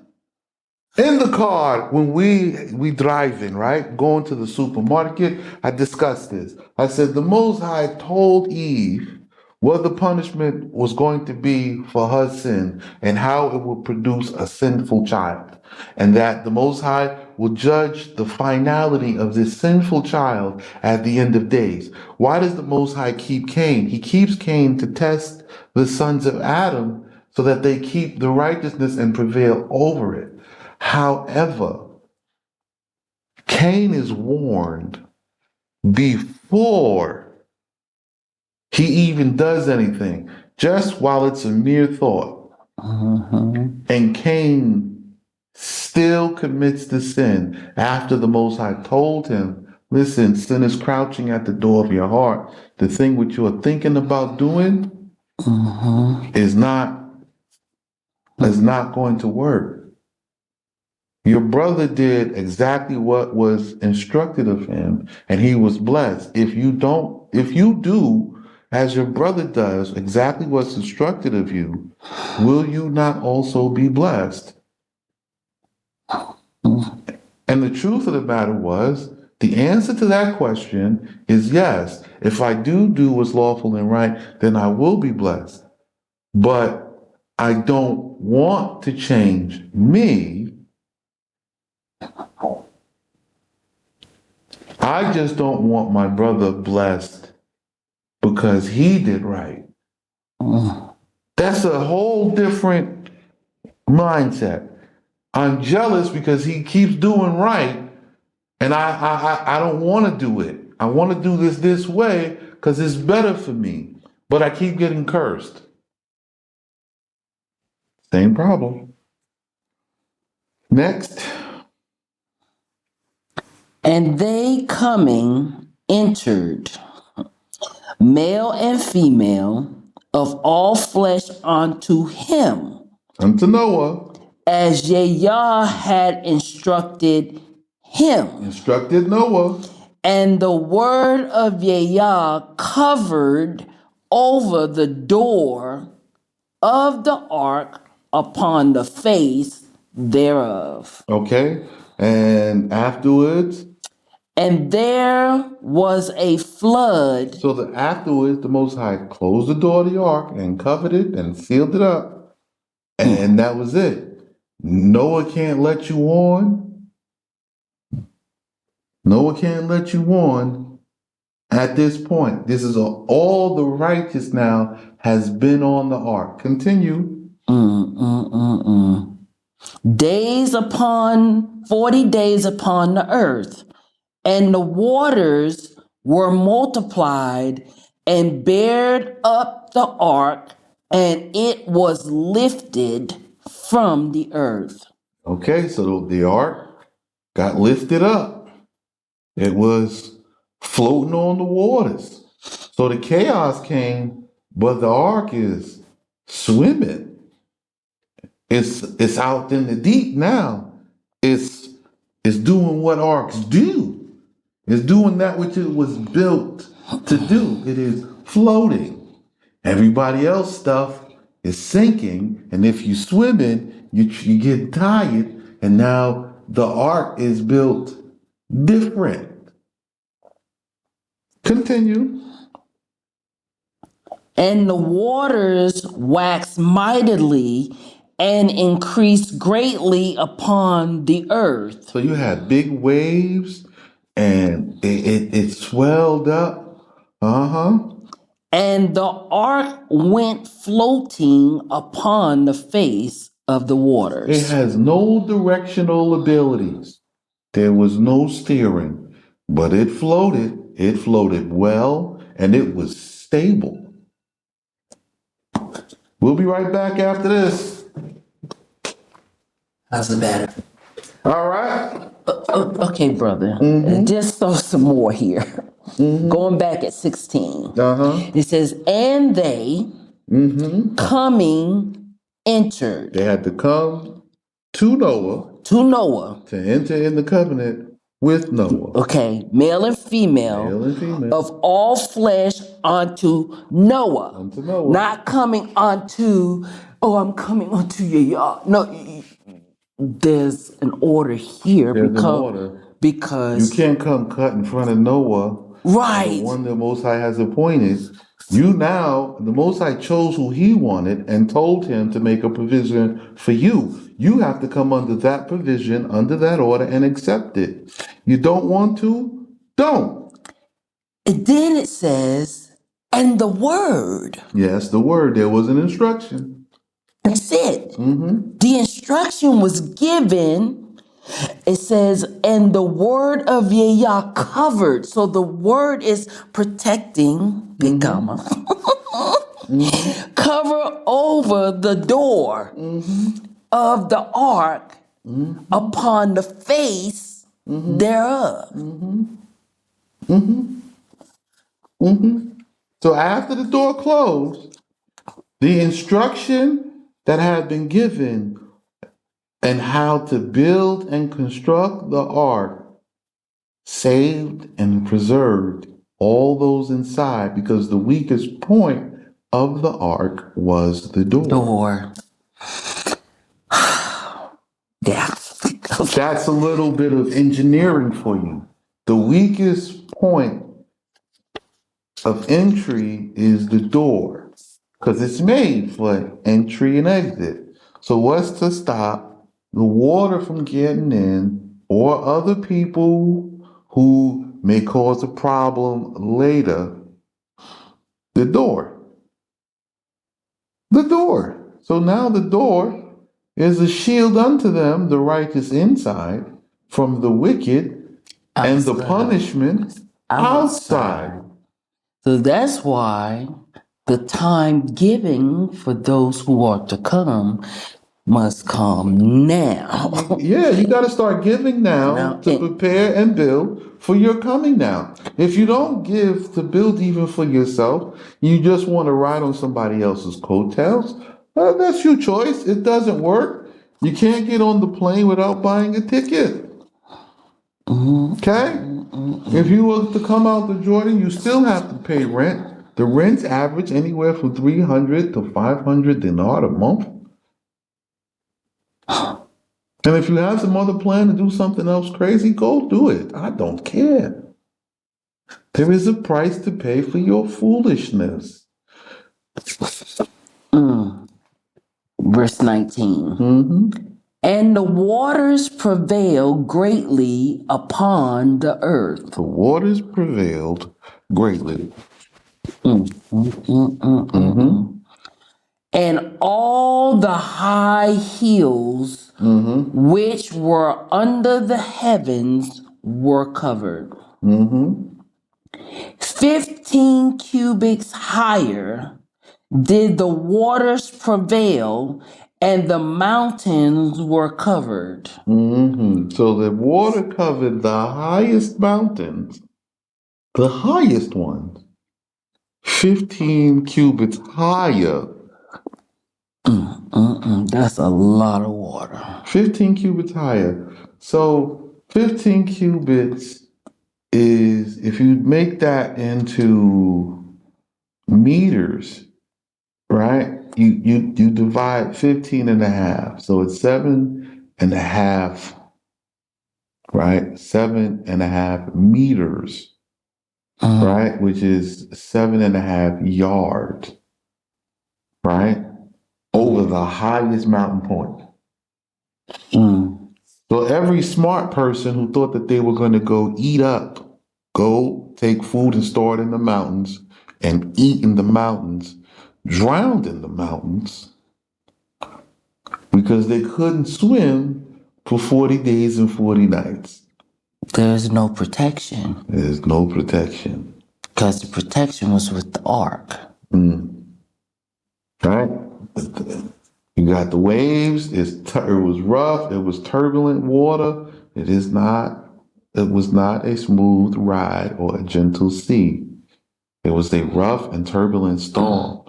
Speaker 1: In the car, when we driving, right? Going to the supermarket, I discussed this. I said the Most High told Eve what the punishment was going to be for her sin and how it would produce a sinful child. And that the Most High will judge the finality of this sinful child at the end of days. Why does the Most High keep Cain? He keeps Cain to test the sons of Adam so that they keep the righteousness and prevail over it. However, Cain is warned before he even does anything, just while it's a mere thought. And Cain still commits the sin after the Most High told him, listen, sin is crouching at the door of your heart. The thing which you are thinking about doing is not is not going to work. Your brother did exactly what was instructed of him, and he was blessed. If you do as your brother does exactly what's instructed of you, will you not also be blessed? And the truth of the matter was, the answer to that question is yes. If I do what's lawful and right, then I will be blessed. But I don't want to change me. I just don't want my brother blessed because he did right. That's a whole different mindset. I'm jealous because he keeps doing right, and I don't want to do it. I want to do this way because it's better for me, but I keep getting cursed. Same problem. Next.
Speaker 2: And they coming entered, male and female, of all flesh unto him,
Speaker 1: Unto Noah.
Speaker 2: as Yah had instructed him.
Speaker 1: Instructed Noah.
Speaker 2: And the word of Yah covered over the door of the ark upon the face thereof.
Speaker 1: Okay. And afterwards.
Speaker 2: And there was a flood.
Speaker 1: So that afterwards, the Most High closed the door of the ark and covered it and sealed it up. And that was it. Noah can't let you on. Noah can't let you on at this point. This is all the righteous now has been on the ark. Continue.
Speaker 2: Days upon 40 days upon the earth, and the waters were multiplied and bared up the ark, and it was lifted from the earth.
Speaker 1: Okay, so the ark got lifted up. It was floating on the waters. So the chaos came, but the ark is swimming. It's out in the deep now. It's doing what arks do. It's doing that which it was built to do. It is floating. Everybody else stuff is sinking, and if you swimming, you get tired, and now the ark is built different. Continue.
Speaker 2: And the waters waxed mightily and increased greatly upon the earth.
Speaker 1: So you had big waves, and it swelled up.
Speaker 2: And the ark went floating upon the face of the waters.
Speaker 1: It has no directional abilities. There was no steering, but it floated. It floated well, and it was stable. We'll be right back after this.
Speaker 2: How's the battery?
Speaker 1: All right.
Speaker 2: Okay, brother. Just throw some more here. Going back at 16. It says, and they coming entered.
Speaker 1: They had to come to Noah to enter in the covenant with Noah.
Speaker 2: Okay, male and female, of all flesh unto Noah. Not coming unto, I'm coming unto Yah. No, there's an order here. Because
Speaker 1: you can't come cut in front of Noah.
Speaker 2: Right.
Speaker 1: The one the Most High has appointed. The Most High chose who he wanted and told him to make a provision for you. You have to come under that provision, under that order, and accept it. You don't want to? Don't.
Speaker 2: And then it says, and the word.
Speaker 1: Yes, the word. There was an instruction.
Speaker 2: That's it. The instruction was given. It says, and the word of Yah covered. So the word is protecting, big comma, cover over the door of the ark upon the face thereof.
Speaker 1: So after the door closed, the instruction that had been given and how to build and construct the ark saved and preserved all those inside because the weakest point of the ark was the door.
Speaker 2: Door. Yeah.
Speaker 1: That's a little bit of engineering for you. The weakest point of entry is the door because it's made for entry and exit. So what's to stop the water from getting in or other people who may cause a problem later? The door. The door. So now the door is a shield unto them, the righteous inside, from the wicked and the punishment outside.
Speaker 2: So that's why the time given for those who are to come must come now.
Speaker 1: Yeah, you got to start giving now to prepare and build for your coming now. If you don't give to build even for yourself, you just want to ride on somebody else's coattails, that's your choice. It doesn't work. You can't get on the plane without buying a ticket. Okay? If you were to come out to Jordan, you still have to pay rent. The rents average anywhere from 300 to 500 dinar a month. And if you have some other plan to do something else crazy, go do it. I don't care. There is a price to pay for your foolishness.
Speaker 2: Verse 19. And the waters prevail greatly upon the earth.
Speaker 1: The waters prevailed greatly.
Speaker 2: And all the high hills which were under the heavens were covered. 15 cubits higher did the waters prevail, and the mountains were covered.
Speaker 1: So the water covered the highest mountains, the highest ones, 15 cubits higher.
Speaker 2: That's a lot of water.
Speaker 1: 15 cubits higher. So 15 cubits is, if you make that into meters, right? You divide 15 and a half. So it's 7.5, right? 7.5 meters, right? Which is 7.5 yards, right? Over the highest mountain point. So every smart person who thought that they were going to go take food and store it in the mountains and eat in the mountains, drowned in the mountains because they couldn't swim for 40 days and 40 nights.
Speaker 2: There's no protection.
Speaker 1: There's no protection.
Speaker 2: Because the protection was with the ark.
Speaker 1: Right? You got the waves. It was rough. It was turbulent water. It was not a smooth ride or a gentle sea. It was a rough and turbulent storm.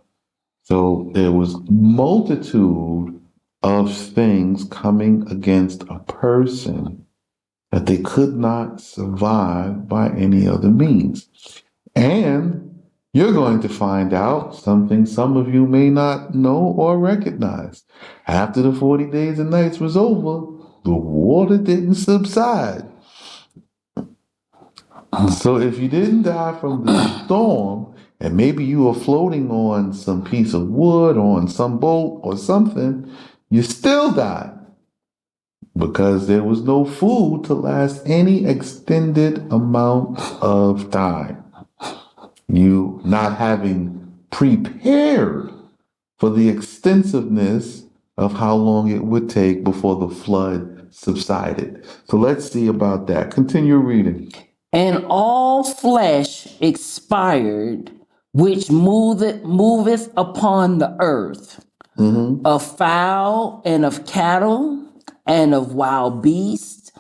Speaker 1: So there was multitude of things coming against a person that they could not survive by any other means. And you're going to find out something some of you may not know or recognize. After the 40 days and nights was over, the water didn't subside. So if you didn't die from the storm, and maybe you were floating on some piece of wood or on some boat or something, you still died because there was no food to last any extended amount of time. You not having prepared for the extensiveness of how long it would take before the flood subsided. So let's see about that. Continue reading.
Speaker 2: And all flesh expired, which moveth upon the earth, of fowl and of cattle and of wild beasts,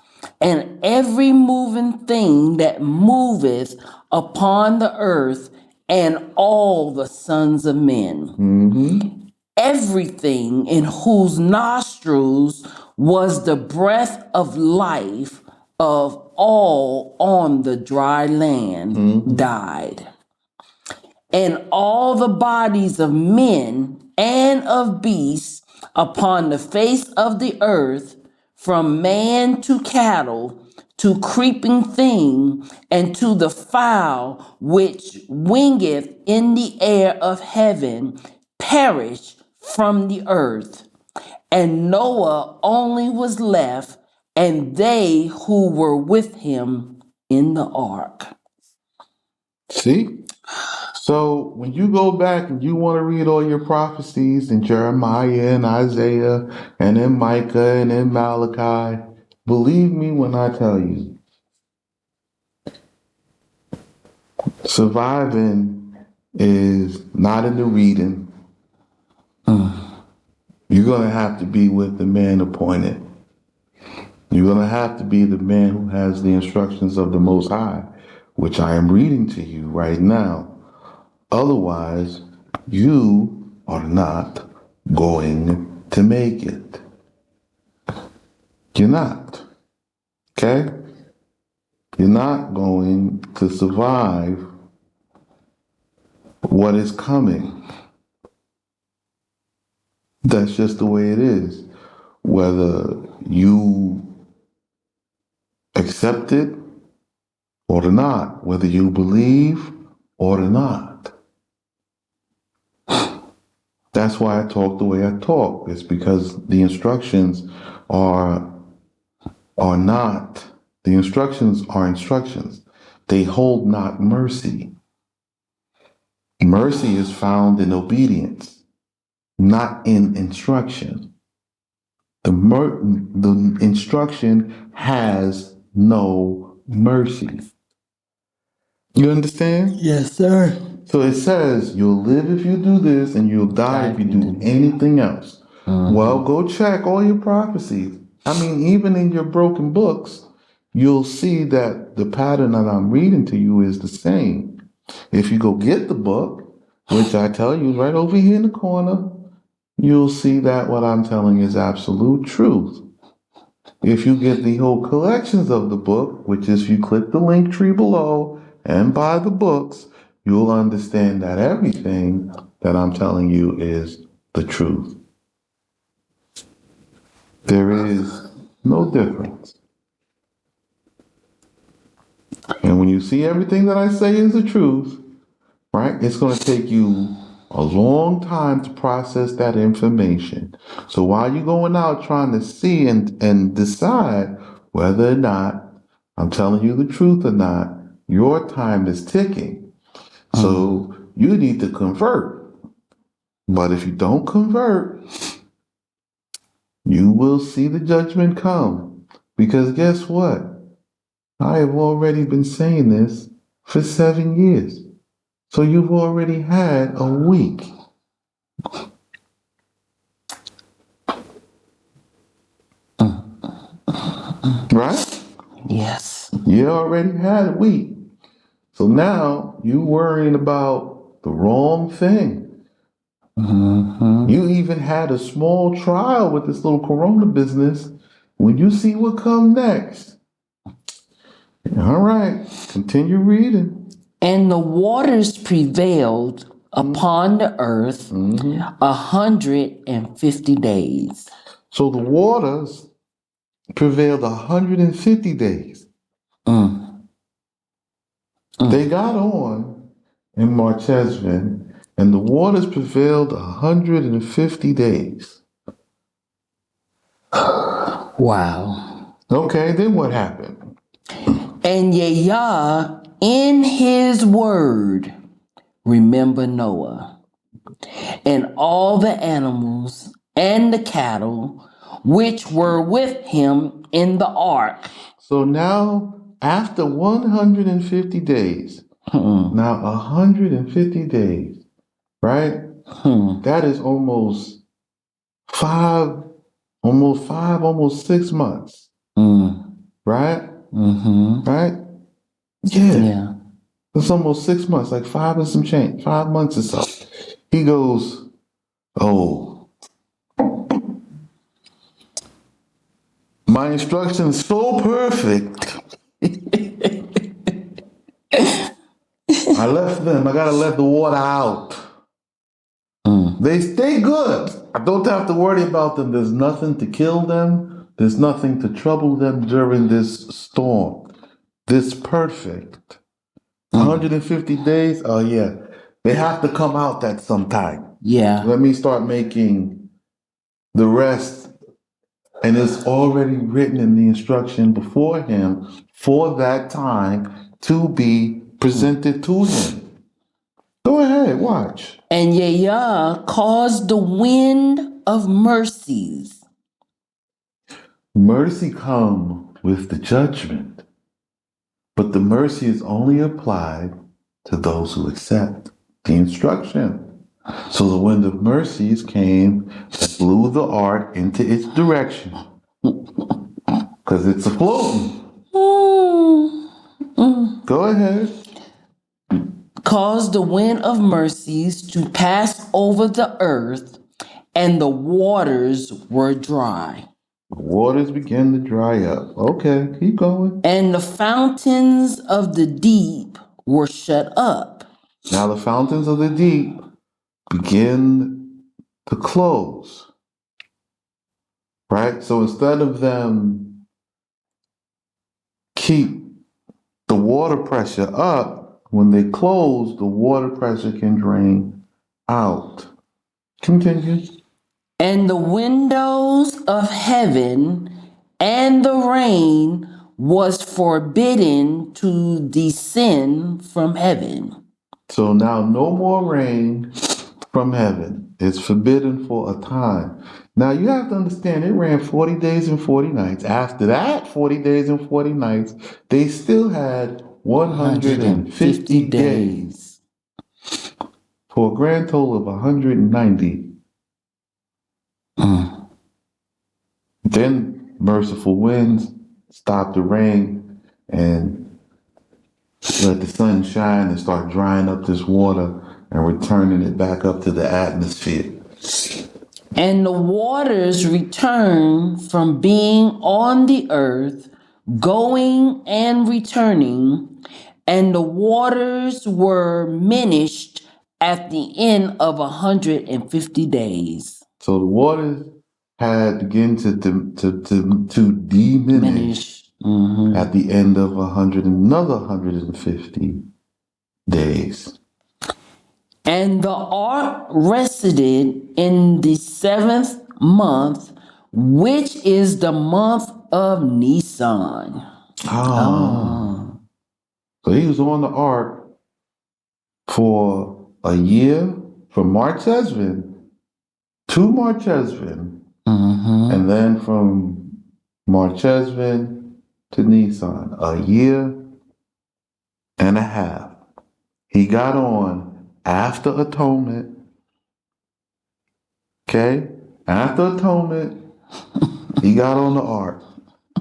Speaker 2: and every moving thing that moveth upon the earth, and all the sons of men. everything in whose nostrils was the breath of life of all on the dry land died. And all the bodies of men and of beasts upon the face of the earth, from man to cattle, to creeping thing, and to the fowl which wingeth in the air of heaven, perished from the earth. And Noah only was left, and they who were with him in the ark.
Speaker 1: See? So when you go back and you want to read all your prophecies in Jeremiah and Isaiah and in Micah and in Malachi, believe me when I tell you, surviving is not in the reading. You're going to have to be with the man appointed. You're going to have to be the man who has the instructions of the Most High, which I am reading to you right now. Otherwise, you are not going to make it. You're not. Okay? You're not going to survive what is coming. That's just the way it is. Whether you accept it or not, whether you believe or not. That's why I talk the way I talk. It's because the instructions are not, the instructions are instructions. They hold not mercy. Mercy is found in obedience, not in instruction. The instruction has no mercy. You understand?
Speaker 2: Yes, sir.
Speaker 1: So it says you'll live if you do this and you'll die if you do anything else. Well, go check all your prophecies. I mean, even in your broken books, you'll see that the pattern that I'm reading to you is the same. If you go get the book, which I tell you is right over here in the corner, you'll see that what I'm telling is absolute truth. If you get the whole collections of the book, which is if you click the link tree below and buy the books, you'll understand that everything that I'm telling you is the truth. There is no difference. And when you see everything that I say is the truth, right, it's going to take you a long time to process that information. So while you're going out trying to see and decide whether or not I'm telling you the truth or not, your time is ticking. So you need to convert. But if you don't convert, you will see the judgment come. Because guess what? I have already been saying this for 7 years. So you've already had a week. Right?
Speaker 2: Yes.
Speaker 1: You already had a week. So now you worrying about the wrong thing. You even had a small trial with this little corona business. When you see what comes next. All right, continue reading.
Speaker 2: And the waters prevailed upon the earth 150 days.
Speaker 1: So the waters prevailed 150 days. They got on in Marchesvin, and the waters prevailed 150 days.
Speaker 2: Wow.
Speaker 1: Okay, then what happened?
Speaker 2: And Yah in his word remember Noah and all the animals and the cattle which were with him in the ark.
Speaker 1: So now, after 150 days, now 150 days, right? That is almost 6 months, right? Right? Yeah. It's almost 6 months, like 5 and some change, 5 months or so. He goes, oh, My instructions so perfect. I left them. I gotta let the water out. They stay good. I don't have to worry about them. There's nothing to kill them. There's nothing to trouble them during this storm. This perfect. 150 days? Oh yeah. They have to come out at some time.
Speaker 2: Yeah.
Speaker 1: Let me start making the rest. And it's already written in the instruction before him for that time to be presented to him. Go ahead, watch.
Speaker 2: And Yah caused the wind of mercies.
Speaker 1: Mercy come with the judgment, but the mercy is only applied to those who accept the instruction. So the wind of mercies came and blew the ark into its direction because it's a floating. Go ahead.
Speaker 2: Caused the wind of mercies to pass over the earth, and the waters were dry.
Speaker 1: The waters begin to dry up. Okay, keep going.
Speaker 2: And the fountains of the deep were shut up.
Speaker 1: Now the fountains of the deep begin to close. Right? So instead of them keep the water pressure up, when they close, the water pressure can drain out. Continue.
Speaker 2: And the windows of heaven and the rain was forbidden to descend from heaven.
Speaker 1: So now no more rain from heaven. It's forbidden for a time. Now you have to understand it ran 40 days and 40 nights. After that 40 days and 40 nights, they still had 150 days for a grand total of 190. Then merciful winds stopped the rain and let the sun shine and start drying up this water and returning it back up to the atmosphere.
Speaker 2: And the waters returned from being on the earth, going and returning, and the waters were diminished at the end of 150 days.
Speaker 1: So the waters had begun to diminish at the end of another 150 days.
Speaker 2: And the ark rested in the 7th month, which is the month of Nisan.
Speaker 1: So he was on the ark for a year, from March Esvin to March Esvin, and then from March Esvin to Nisan, a year and a half. He got on after atonement. Okay? After atonement, he got on the ark.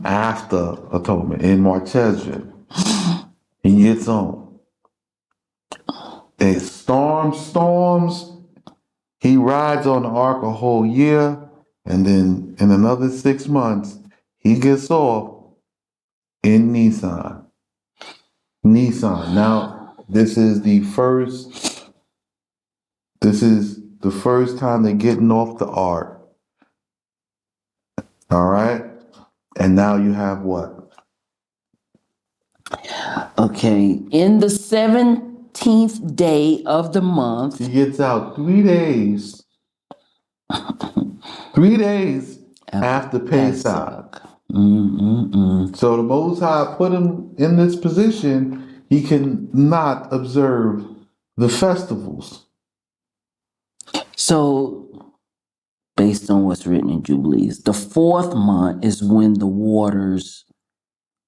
Speaker 1: After atonement, in March Esvin, he gets on. And storms. He rides on the ark a whole year, and then in another 6 months, he gets off in Nisan. Now, this is the first time they're getting off the ark. All right? And now you have what?
Speaker 2: Okay, in the 17th day of the month,
Speaker 1: He gets out 3 days. 3 days after Pesach. So the Most High put him in this position. He cannot observe the festivals.
Speaker 2: So, based on what's written in Jubilees, the 4th month is when the waters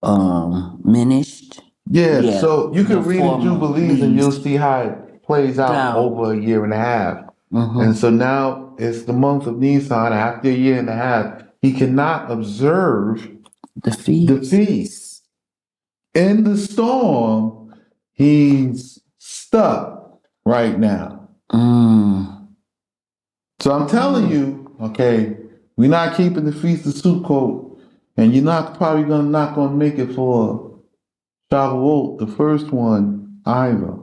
Speaker 2: diminished.
Speaker 1: Yeah, so you can read in Jubilees and you'll see how it plays out over a year and a half. And so now it's the month of Nisan. After a year and a half, he cannot observe
Speaker 2: the feast.
Speaker 1: In the storm, he's stuck right now. So I'm telling you, okay, we're not keeping the Feast of Sukkot And you're not probably not gonna make it for Shavuot, the first one, either.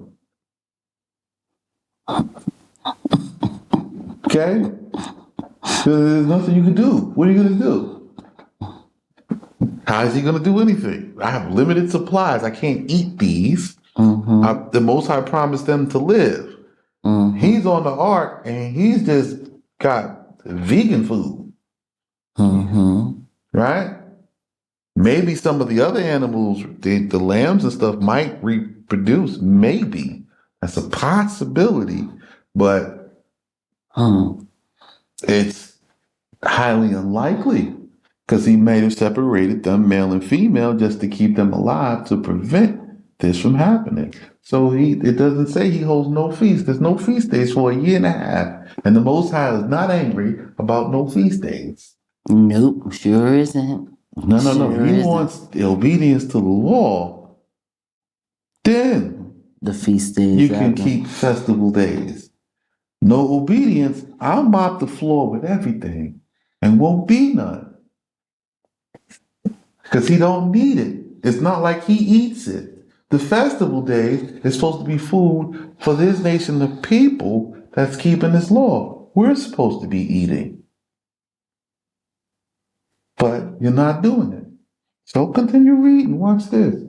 Speaker 1: Okay? There's nothing you can do. What are you gonna do? How is he gonna do anything? I have limited supplies. I can't eat these. The Most High promised them to live. He's on the ark and he's just got vegan food, right? Maybe some of the other animals, the lambs and stuff, might reproduce. Maybe that's a possibility, but it's highly unlikely because he may have separated them, male and female, just to keep them alive to prevent this from happening. So it doesn't say he holds no feast. There's no feast days for a year and a half, and the Most High is not angry about no feast days.
Speaker 2: Nope, sure isn't.
Speaker 1: No. He wants the obedience to the law. Then
Speaker 2: the feast days.
Speaker 1: You can keep festival days. No obedience, I'll mop the floor with everything and won't be none. Because he don't need it. It's not like he eats it. The festival days is supposed to be food for this nation of people that's keeping this law. We're supposed to be eating. But you're not doing it. So continue reading. Watch this.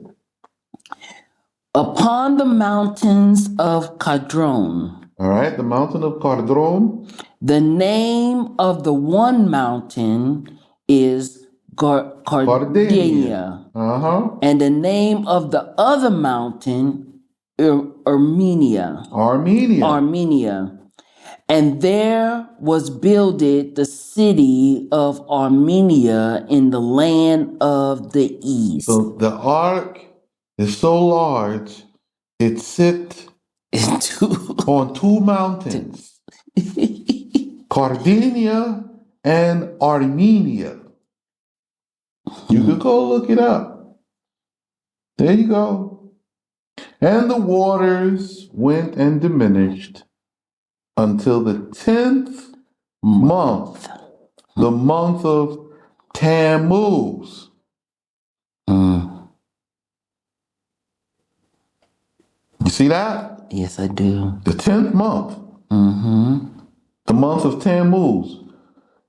Speaker 2: Upon the mountains of Cadron.
Speaker 1: All right, the mountain of Cardron.
Speaker 2: The name of the one mountain is Cardinia. And the name of the other mountain, Armenia. And there was builded the city of Armenia in the land of the east.
Speaker 1: So the ark is so large, it sits on two mountains, Cardinia and Armenia. You could go look it up. There you go. And the waters went and diminished until the 10th month, the month of Tammuz. You see that?
Speaker 2: Yes, I do.
Speaker 1: The 10th month. The month of Tammuz.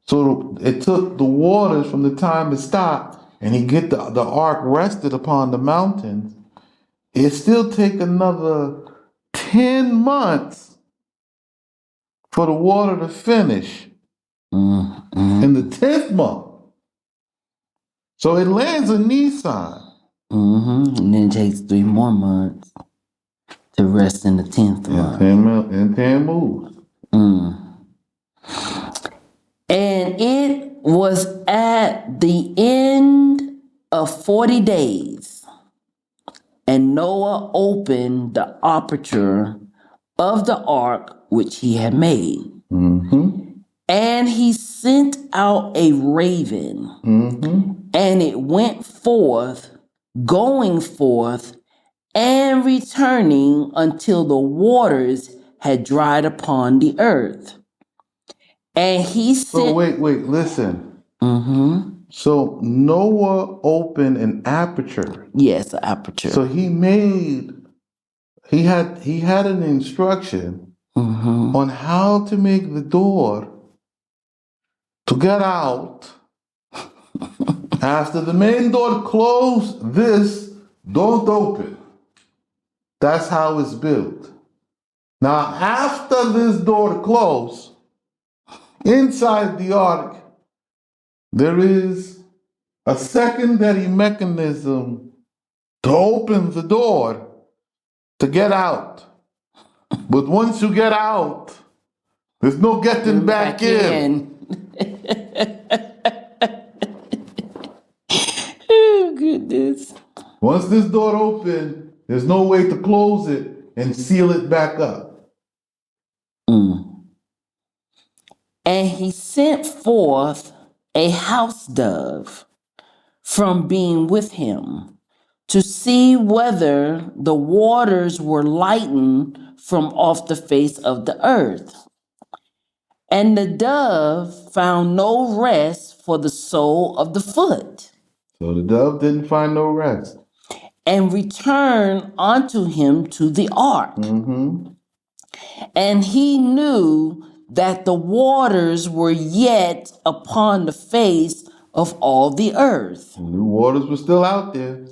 Speaker 1: So it took the waters from the time it stopped and he get the ark rested upon the mountains. It still take another 10 months for the water to finish in the 10th month. So it lands in Nisan.
Speaker 2: And then it takes 3 more months to rest in the 10th month.
Speaker 1: And Tammuz.
Speaker 2: And it was at the end of 40 days, and Noah opened the aperture of the ark which he had made. And he sent out a raven, and it went forth, going forth, and returning until the waters had dried upon the earth. And he sent...
Speaker 1: So wait, listen. So Noah opened an aperture.
Speaker 2: Yes, an aperture.
Speaker 1: So he had an instruction on how to make the door to get out. After the main door closed, this don't open. That's how it's built. Now, after this door closed, inside the ark, there is a secondary mechanism to open the door to get out. But once you get out, there's no getting back in.
Speaker 2: Oh, goodness.
Speaker 1: Once this door opens, there's no way to close it and seal it back up.
Speaker 2: And he sent forth a house dove from being with him to see whether the waters were lightened from off the face of the earth. And the dove found no rest for the sole of the foot.
Speaker 1: So the dove didn't find no rest.
Speaker 2: and returned unto him to the ark.
Speaker 1: Mm-hmm.
Speaker 2: And he knew that the waters were yet upon the face of all the earth.
Speaker 1: The new waters were still out there.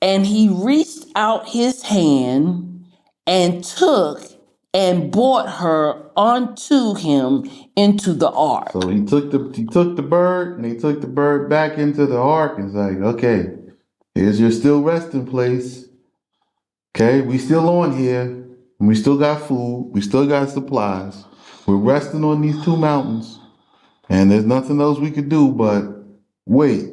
Speaker 2: And he reached out his hand and took and brought her unto him into the ark.
Speaker 1: So he took the bird and he took the bird back into the ark and was like, okay, here's your still resting place. Okay, we still on here. And we still got food. We still got supplies. We're resting on these two mountains. And there's nothing else we could do but wait.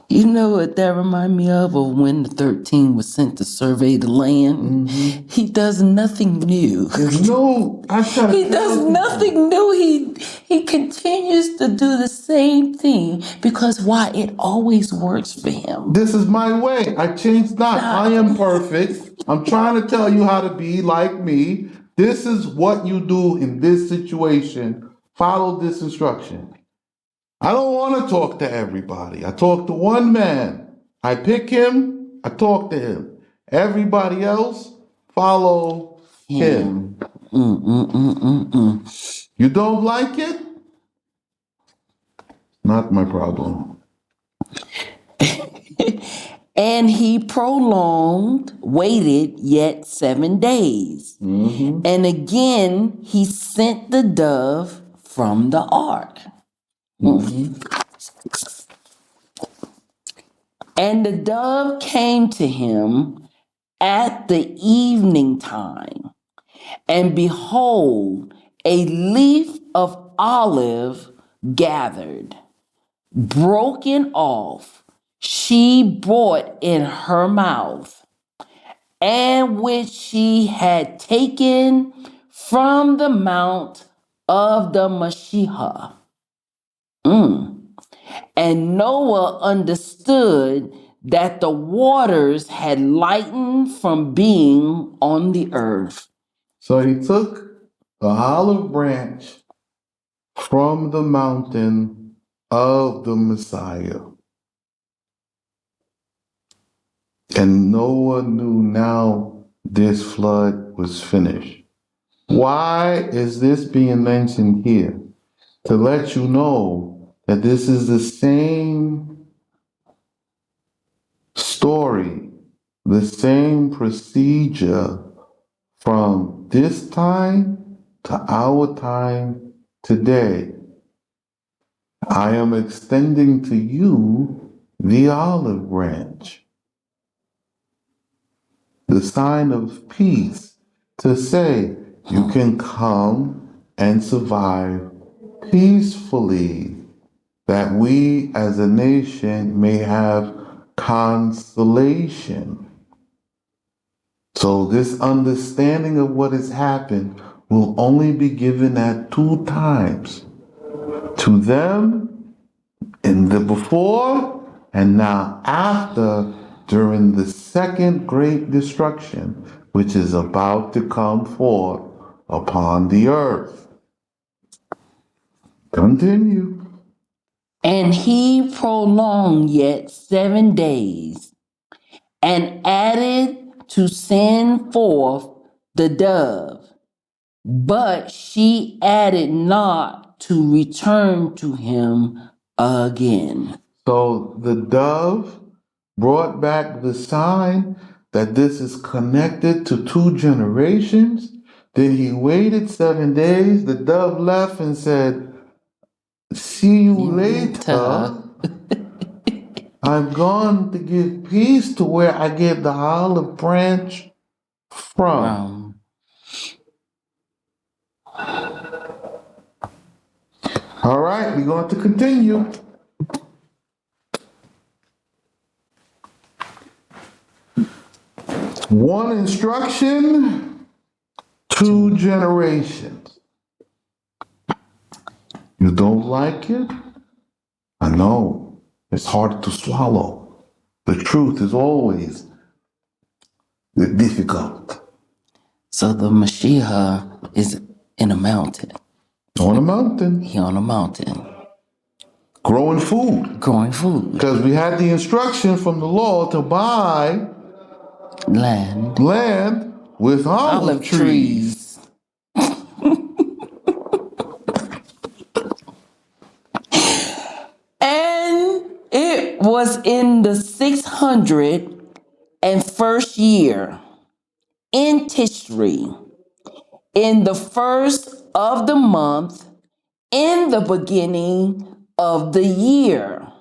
Speaker 2: You know what that remind me of when the 13 was sent to survey the land?
Speaker 1: Mm-hmm.
Speaker 2: He does nothing new.
Speaker 1: There's no, I try to
Speaker 2: He
Speaker 1: tell
Speaker 2: does
Speaker 1: people,
Speaker 2: nothing new. He continues to do the same thing because why? It always works for him.
Speaker 1: this is my way. I change not. I am perfect. I'm trying to tell you how to be like me. This is what you do in this situation. Follow this instruction. I don't want to talk to everybody. I talk to one man. I pick him. I talk to him. Everybody else, follow him. You don't like it? Not my problem.
Speaker 2: And he waited yet 7 days.
Speaker 1: Mm-hmm.
Speaker 2: And again he sent the dove from the ark.
Speaker 1: Mm-hmm.
Speaker 2: And the dove came to him at the evening time. And behold, a leaf of olive gathered, broken off, she brought in her mouth, and which she had taken from the mount of the Mashiach. And Noah understood that the waters had lightened from being on the earth.
Speaker 1: So he took the olive branch from the mountain of the Messiah. And Noah knew now this flood was finished. Why is this being mentioned here? To let you know that this is the same story, the same procedure from this time to our time today. I am extending to you the olive branch, the sign of peace, to say you can come and survive peacefully, that we as a nation may have consolation. So this understanding of what has happened will only be given at two times. To them in the before and now after, during the second great destruction, which is about to come forth upon the earth. Continue.
Speaker 2: And he prolonged yet 7 days, and added to send forth the dove. But she added not to return to him again.
Speaker 1: So the dove brought back the sign that this is connected to two generations. Then he waited 7 days. The dove left and said, see you later. I'm gone to give peace to where I get the olive branch from. All right, we're going to continue. One instruction, two generations. You don't like it? I know. It's hard to swallow. The truth is always difficult.
Speaker 2: So the Mashiach is in a mountain.
Speaker 1: On a mountain.
Speaker 2: He on a mountain.
Speaker 1: growing food.
Speaker 2: Growing food.
Speaker 1: Because we had the instruction from the law to buy
Speaker 2: Land.
Speaker 1: land with olive trees.
Speaker 2: And it was in the 601st year in Tishri, in the first of the month, in the beginning of the year.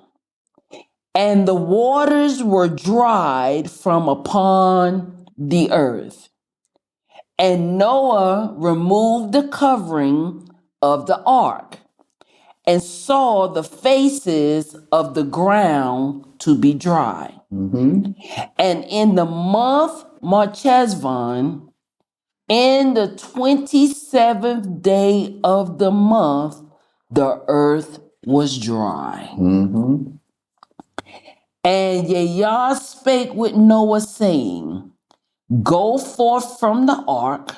Speaker 2: And the waters were dried from upon the earth. And Noah removed the covering of the ark and saw the faces of the ground to be dry.
Speaker 1: Mm-hmm.
Speaker 2: And in the month Marchesvan, in the 27th day of the month, the earth was dry.
Speaker 1: Mm-hmm.
Speaker 2: And Yah spake with Noah, saying, Go forth from the ark,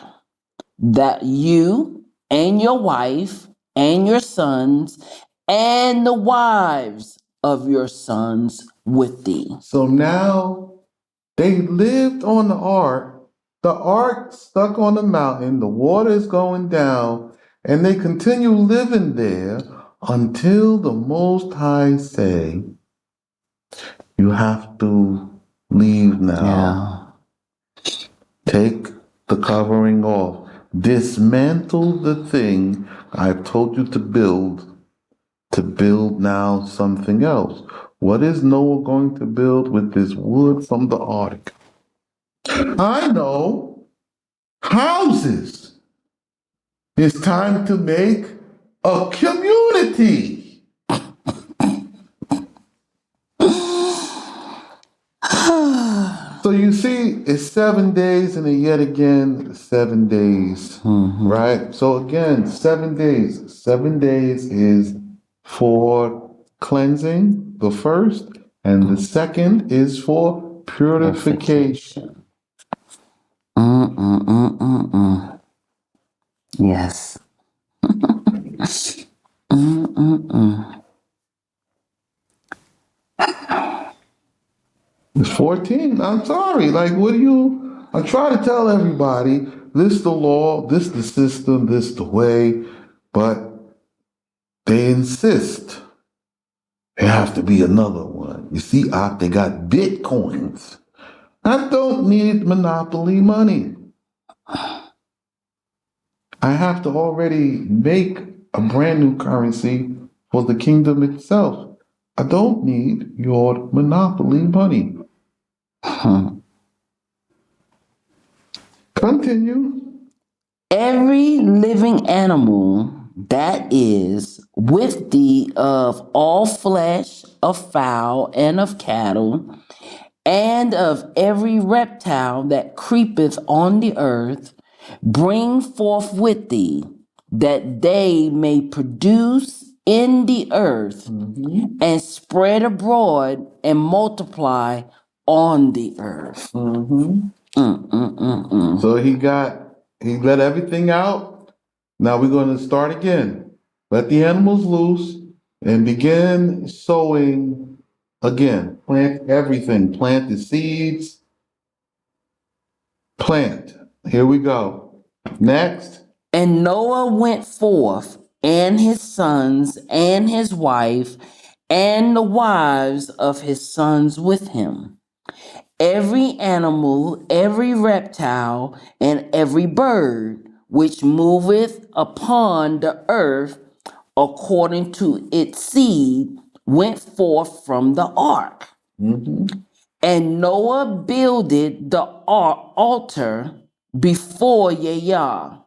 Speaker 2: that you and your wife and your sons and the wives of your sons with thee.
Speaker 1: So now they lived on the ark. The ark stuck on the mountain. The water is going down. And they continue living there until the Most High say, you have to leave now. Take the covering off. Dismantle the thing I've told you to build now something else. What is Noah going to build with this wood from the ark? I know. Houses. It's time to make a community. So you see, it's 7 days and then yet again 7 days, right? So again, 7 days. 7 days is for cleansing, the first, and the second is for purification.
Speaker 2: Yes.
Speaker 1: It's 14. I'm sorry. Like, what do you? I try to tell everybody this the law, this the system, this the way, but they insist there has to be another one. You see, they got bitcoins. I don't need monopoly money. I have to already make a brand new currency for the kingdom itself. I don't need your monopoly money. Continue.
Speaker 2: Every living animal that is with thee of all flesh, of fowl, and of cattle, and of every reptile that creepeth on the earth, bring forth with thee, that they may produce in the earth and spread abroad and multiply on the earth.
Speaker 1: So he let everything out. Now we're going to start again. Let the animals loose and begin sowing again. Plant everything. Plant the seeds. Plant. Here we go. Next.
Speaker 2: And Noah went forth, and his sons, and his wife, and the wives of his sons with him. Every animal, every reptile, and every bird which moveth upon the earth according to its seed went forth from the ark. And Noah builded the altar before Yah,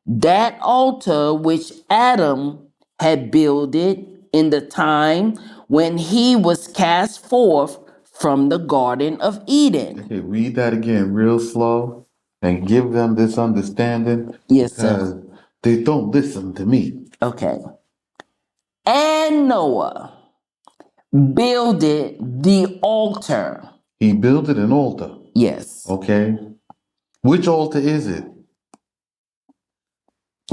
Speaker 2: that altar which Adam had builded in the time when he was cast forth from the Garden of Eden.
Speaker 1: Okay, read that again real slow and give them this understanding.
Speaker 2: Yes,
Speaker 1: because
Speaker 2: sir.
Speaker 1: they don't listen to me.
Speaker 2: Okay. And Noah builded the altar.
Speaker 1: He builded an altar.
Speaker 2: Yes.
Speaker 1: Okay. Which altar is it?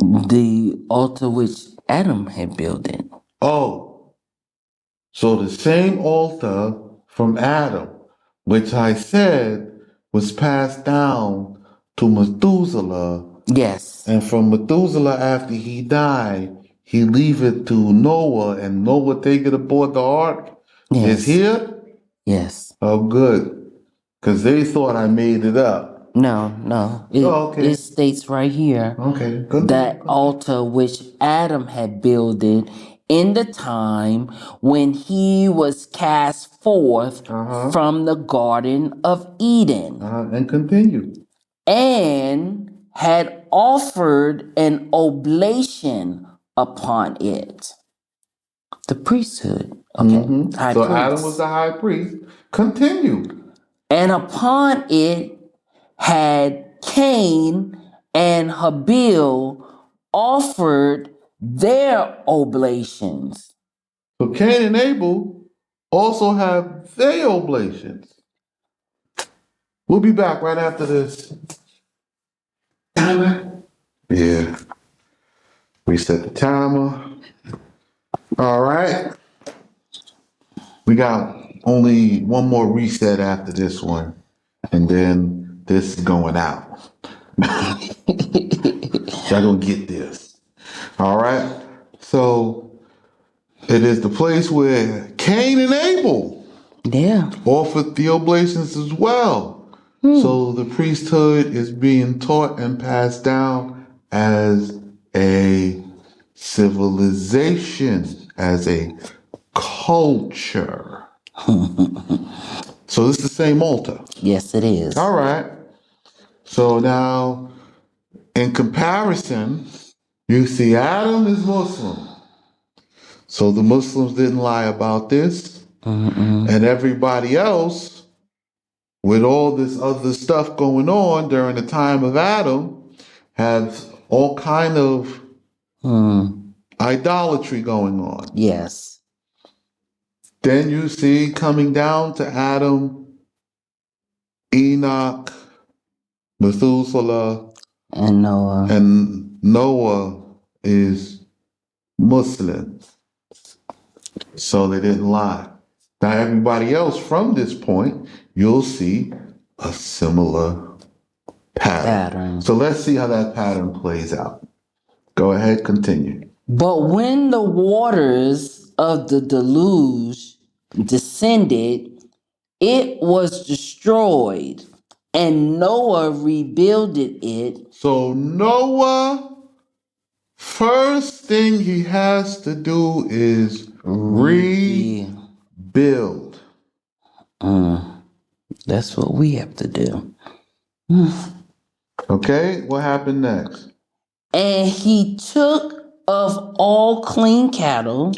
Speaker 2: The altar which Adam had built it.
Speaker 1: Oh, So the same altar from Adam, which I said was passed down to Methuselah,
Speaker 2: Yes.
Speaker 1: and from Methuselah after he died, he leave it to Noah, and Noah take it aboard the ark. Is
Speaker 2: Yes.
Speaker 1: here?
Speaker 2: Yes.
Speaker 1: Oh, good. Because they thought I made it up.
Speaker 2: No.
Speaker 1: Oh, okay.
Speaker 2: It states right here
Speaker 1: Okay. Good.
Speaker 2: that altar which Adam had builded in the time when he was cast forth from the Garden of Eden,
Speaker 1: And continue.
Speaker 2: and had offered an oblation upon it. The priesthood. Okay. High
Speaker 1: So Adam was
Speaker 2: priest.
Speaker 1: the high priest. Continue.
Speaker 2: And upon it had Cain and Habil offered their oblations.
Speaker 1: So Cain and Abel also have their oblations. We'll be back right after this. Timer. Yeah. Reset the timer. All right. We got only one more reset after this one. And then this is going out. Y'all gonna get this. All right. So it is the place where Cain and Abel
Speaker 2: Yeah.
Speaker 1: offered the oblations as well. So the priesthood is being taught and passed down as a civilization, as a culture. So this is the same altar.
Speaker 2: Yes, it is.
Speaker 1: All right. So now, in comparison, you see Adam is Muslim. So the Muslims didn't lie about this. And everybody else, with all this other stuff going on during the time of Adam, has all kind of idolatry going on.
Speaker 2: Yes.
Speaker 1: Then you see coming down to Adam, Enoch, Methuselah,
Speaker 2: And Noah.
Speaker 1: and Noah is Muslim. So they didn't lie. Now everybody else from this point, you'll see a similar pattern. So let's see how that pattern plays out. Go ahead, continue.
Speaker 2: But when the waters of the deluge descended, it was destroyed, and Noah rebuilded it.
Speaker 1: So Noah, first thing he has to do is rebuild.
Speaker 2: That's what we have to do.
Speaker 1: Okay, what happened next?
Speaker 2: And he took of all clean cattle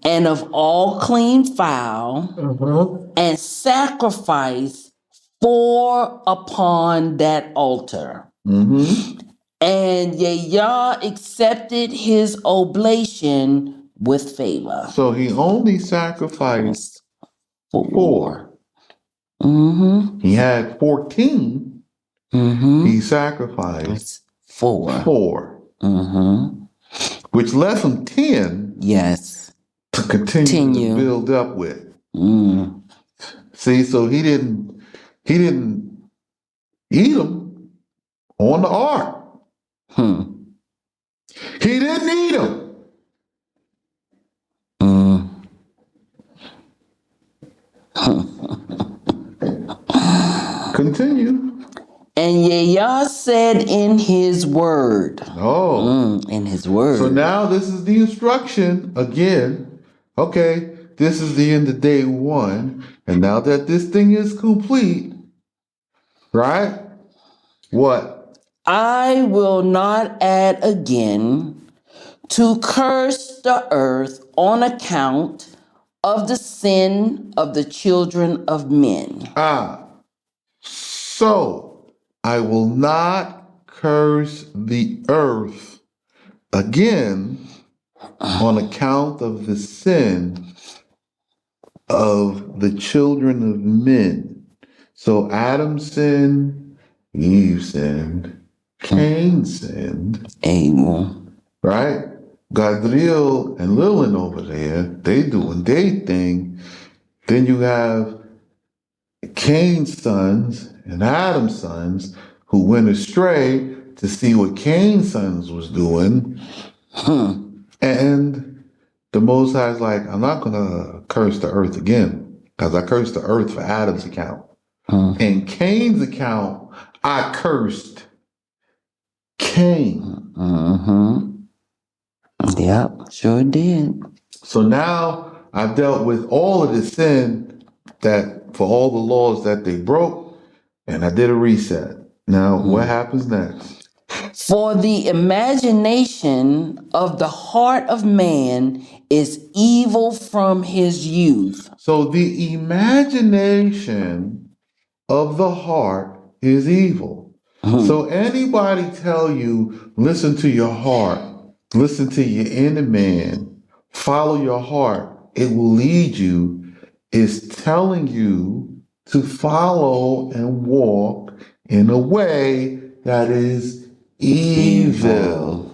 Speaker 2: and of all clean fowl and sacrificed four upon that altar. And Yah accepted his oblation with favor.
Speaker 1: So he only sacrificed four. He had 14. He sacrificed four. Which left him 10.
Speaker 2: Yes.
Speaker 1: To continue to build up with. See, so he didn't eat them on the ark. He didn't eat them. Continue.
Speaker 2: And Yah said in his word. In his word.
Speaker 1: So now this is the instruction again. Okay, this is the end of day one. And now that this thing is complete, right? What?
Speaker 2: I will not add again to curse the earth on account of the sin of the children of men.
Speaker 1: So I will not curse the earth again on account of the sin of the children of men. So Adam sinned, Eve sinned, Cain sinned.
Speaker 2: Abel.
Speaker 1: Right? Gadriel and Lilin over there, they doing their thing. Then you have Cain's sons and Adam's sons who went astray to see what Cain's sons was doing. And the Most High's like, I'm not going to curse the earth again because I cursed the earth for Adam's account. In Cain's account, I cursed Cain.
Speaker 2: Yep, sure did.
Speaker 1: So now I've dealt with all of the sin that for all the laws that they broke, and I did a reset. Now, what happens next?
Speaker 2: For the imagination of the heart of man is evil from his youth.
Speaker 1: So the imagination of the heart is evil. So anybody tell you, listen to your heart, listen to your inner man, follow your heart, it will lead you, is telling you to follow and walk in a way that is evil.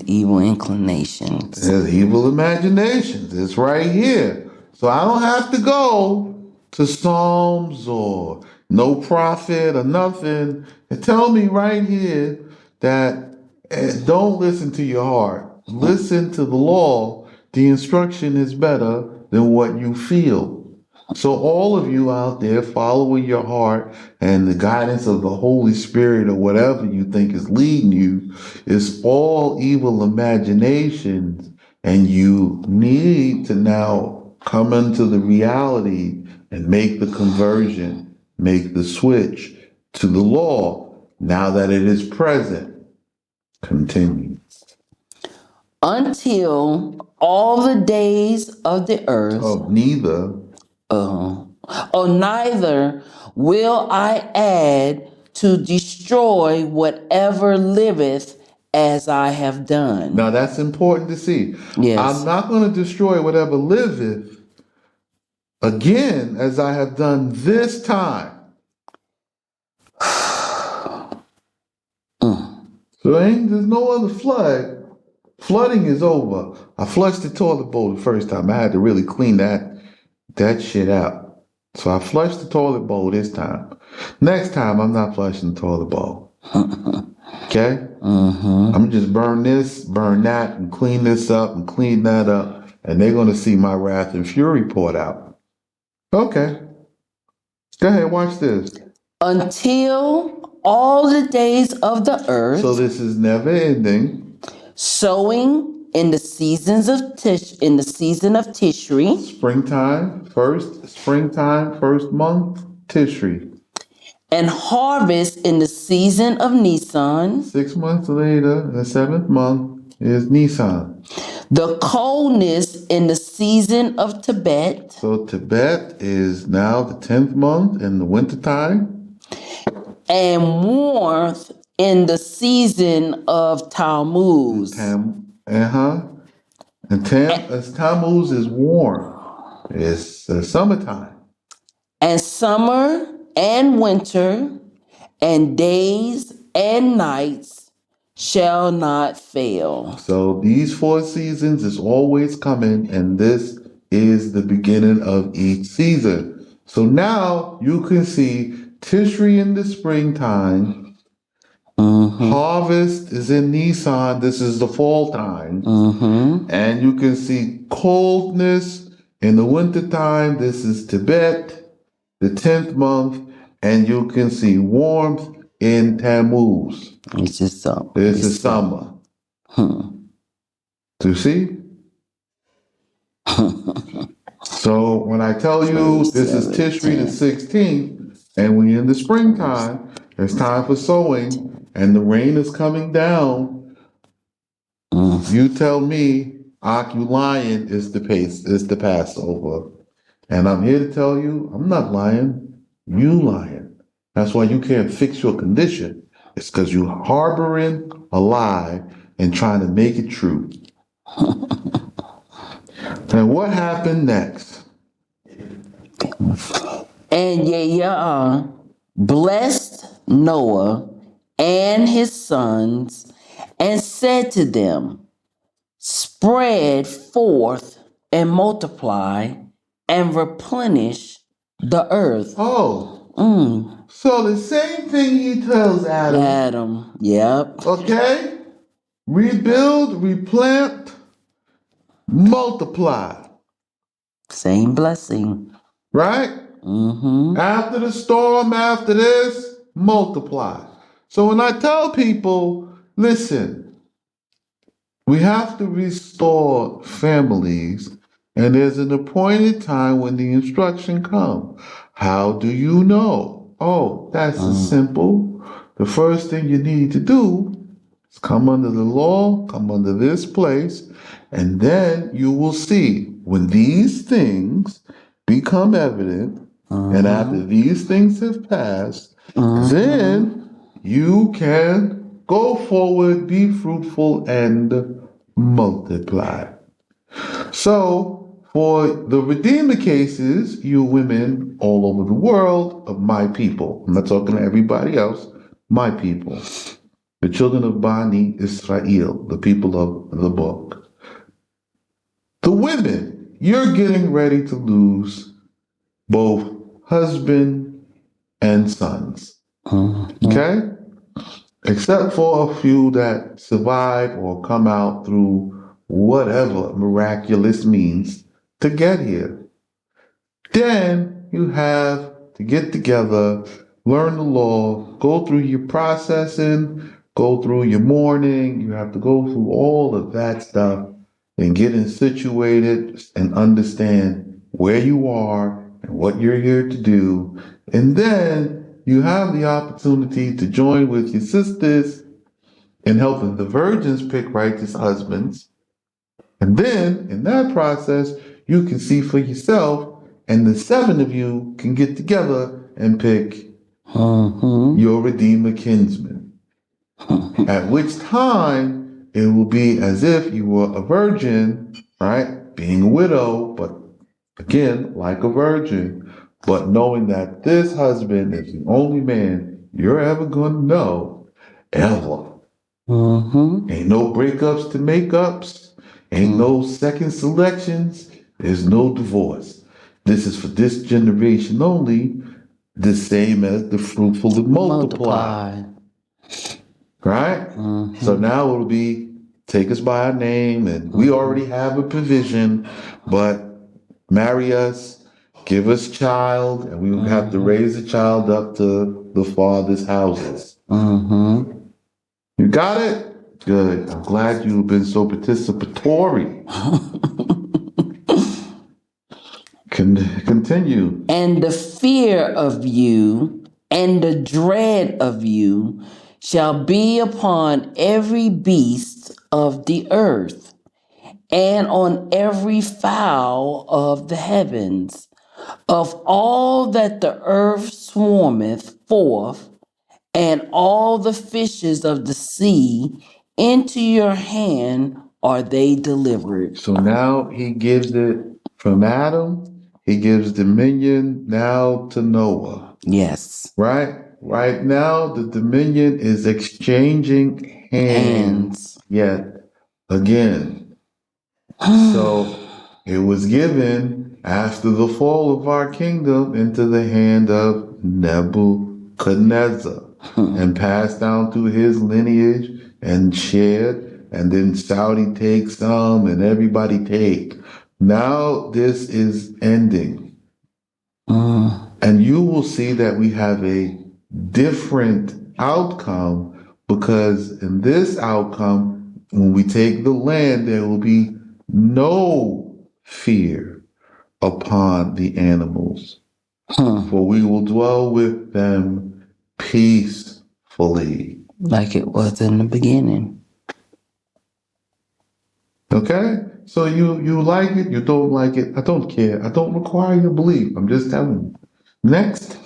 Speaker 2: Evil inclinations.
Speaker 1: There's evil imaginations. It's right here. So I don't have to go to Psalms or no prophet or nothing. And tell me right here that don't listen to your heart. Listen to the law. The instruction is better than what you feel. So all of you out there following your heart and the guidance of the Holy Spirit or whatever you think is leading you is all evil imaginations. And you need to now come into the reality and make the conversion, make the switch to the law now that it is present. Continue.
Speaker 2: Until all the days of the earth,
Speaker 1: Of neither
Speaker 2: or neither will I add to destroy whatever liveth as I have done.
Speaker 1: Now that's important to see.
Speaker 2: Yes.
Speaker 1: I'm not going to destroy whatever liveth again as I have done this time. So there's no other flood. Flooding is over. I flushed the toilet bowl the first time. I had to really clean that shit out. So I flushed the toilet bowl this time. Next time I'm not flushing the toilet bowl. Okay? I'm just burn this, burn that, and clean this up and clean that up. And they're going to see my wrath and fury poured out. Okay. Go ahead, watch this.
Speaker 2: Until all the days of the earth,
Speaker 1: So this is never ending.
Speaker 2: sowing in the seasons of in the season of Tishri,
Speaker 1: Springtime, first month, Tishri.
Speaker 2: and harvest in the season of Nisan.
Speaker 1: 6 months later, the 7th month is Nisan.
Speaker 2: The coldness in the season of Tibet.
Speaker 1: So Tibet is now the 10th month in the wintertime.
Speaker 2: And warmth in the season of Tammuz.
Speaker 1: And Tammuz is warm. It's summertime.
Speaker 2: And summer and winter and days and nights shall not fail.
Speaker 1: So these 4 seasons is always coming, and this is the beginning of each season. So now you can see Tishri in the springtime. Harvest is in Nisan. This is the fall time. And you can see coldness in the wintertime. This is Tibet, the 10th month. And you can see warmth in Tammuz.
Speaker 2: It's just summer.
Speaker 1: This is summer. Do you see? So when I tell you this is Tishri the 16th, and when you're in the springtime, it's time for sowing, and the rain is coming down. You tell me, Ak, lying is the Passover. And I'm here to tell you, I'm not lying. You lying. That's why you can't fix your condition. It's because you harboring a lie and trying to make it true. And what happened next?
Speaker 2: And Yah blessed Noah and his sons and said to them, spread forth and multiply and replenish the earth.
Speaker 1: Oh,
Speaker 2: Mm,
Speaker 1: so the same thing he tells Adam,
Speaker 2: Adam, yep.
Speaker 1: okay? Rebuild, replant, multiply,
Speaker 2: Same blessing.
Speaker 1: right?
Speaker 2: Mm-hmm.
Speaker 1: After the storm, after this, multiply. So when I tell people, listen, we have to restore families, and there's an appointed time when the instruction comes. How do you know? Oh, that's simple. The first thing you need to do is come under the law, come under this place, and then you will see when these things become evident, and after these things have passed, then you can go forward, be fruitful, and multiply. So, for the Redeemer cases, you women all over the world of my people, I'm not talking to everybody else, my people, the children of Bani Israel, the people of the book. The women, you're getting ready to lose both husband and sons. Okay? Except for a few that survive or come out through whatever miraculous means to get here. Then you have to get together, learn the law, go through your processing, go through your mourning. You have to go through all of that stuff and get situated and understand where you are and what you're here to do. And then you have the opportunity to join with your sisters in helping the virgins pick righteous husbands. And then in that process, you can see for yourself, and the seven of you can get together and pick your Redeemer kinsman. At which time it will be as if you were a virgin, right? Being a widow, but again, like a virgin, but knowing that this husband is the only man you're ever going to know, ever. Ain't no breakups to makeups. Ain't no second selections. There's no divorce. This is for this generation only, the same as the fruitful and multiply. Right? So now it'll be take us by our name, and we already have a provision, but marry us, give us child, and we will have to raise the child up to the father's houses. You got it? Good. I'm glad you've been so participatory. Continue.
Speaker 2: And the fear of you and the dread of you shall be upon every beast of the earth and on every fowl of the heavens. Of all that the earth swarmeth forth, and all the fishes of the sea, into your hand are they delivered.
Speaker 1: So now he gives it from Adam, he gives dominion now to Noah.
Speaker 2: Yes.
Speaker 1: Right? Right now, the dominion is exchanging hands yet again. So it was given after the fall of our kingdom into the hand of Nebuchadnezzar and passed down through his lineage and shared, and then Saudi takes some and everybody take. Now this is ending. And you will see that we have a different outcome, because in this outcome, when we take the land, there will be no fear upon the animals, for we will dwell with them peacefully.
Speaker 2: Like it was in the beginning.
Speaker 1: Okay? So you like it, you don't like it, I don't care. I don't require your belief. I'm just telling you. Next.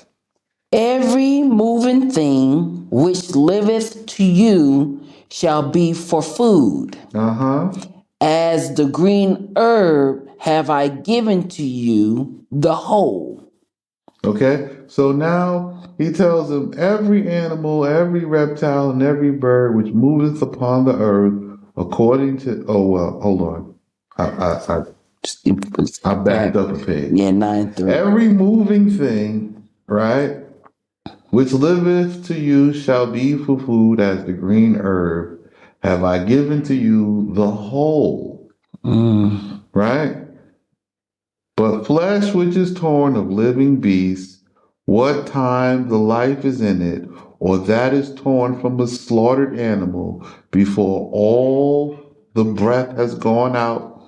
Speaker 2: Every moving thing which liveth to you shall be for food. As the green herb have I given to you the whole.
Speaker 1: Okay, so now he tells them every animal, every reptile, and every bird which moveth upon the earth according to, oh, well, hold on. I backed up a page.
Speaker 2: Yeah, 9 through.
Speaker 1: Every moving thing, right, which liveth to you shall be for food as the green herb. Have I given to you the whole, right? But flesh which is torn of living beasts, what time the life is in it, or that is torn from a slaughtered animal, before all the breath has gone out,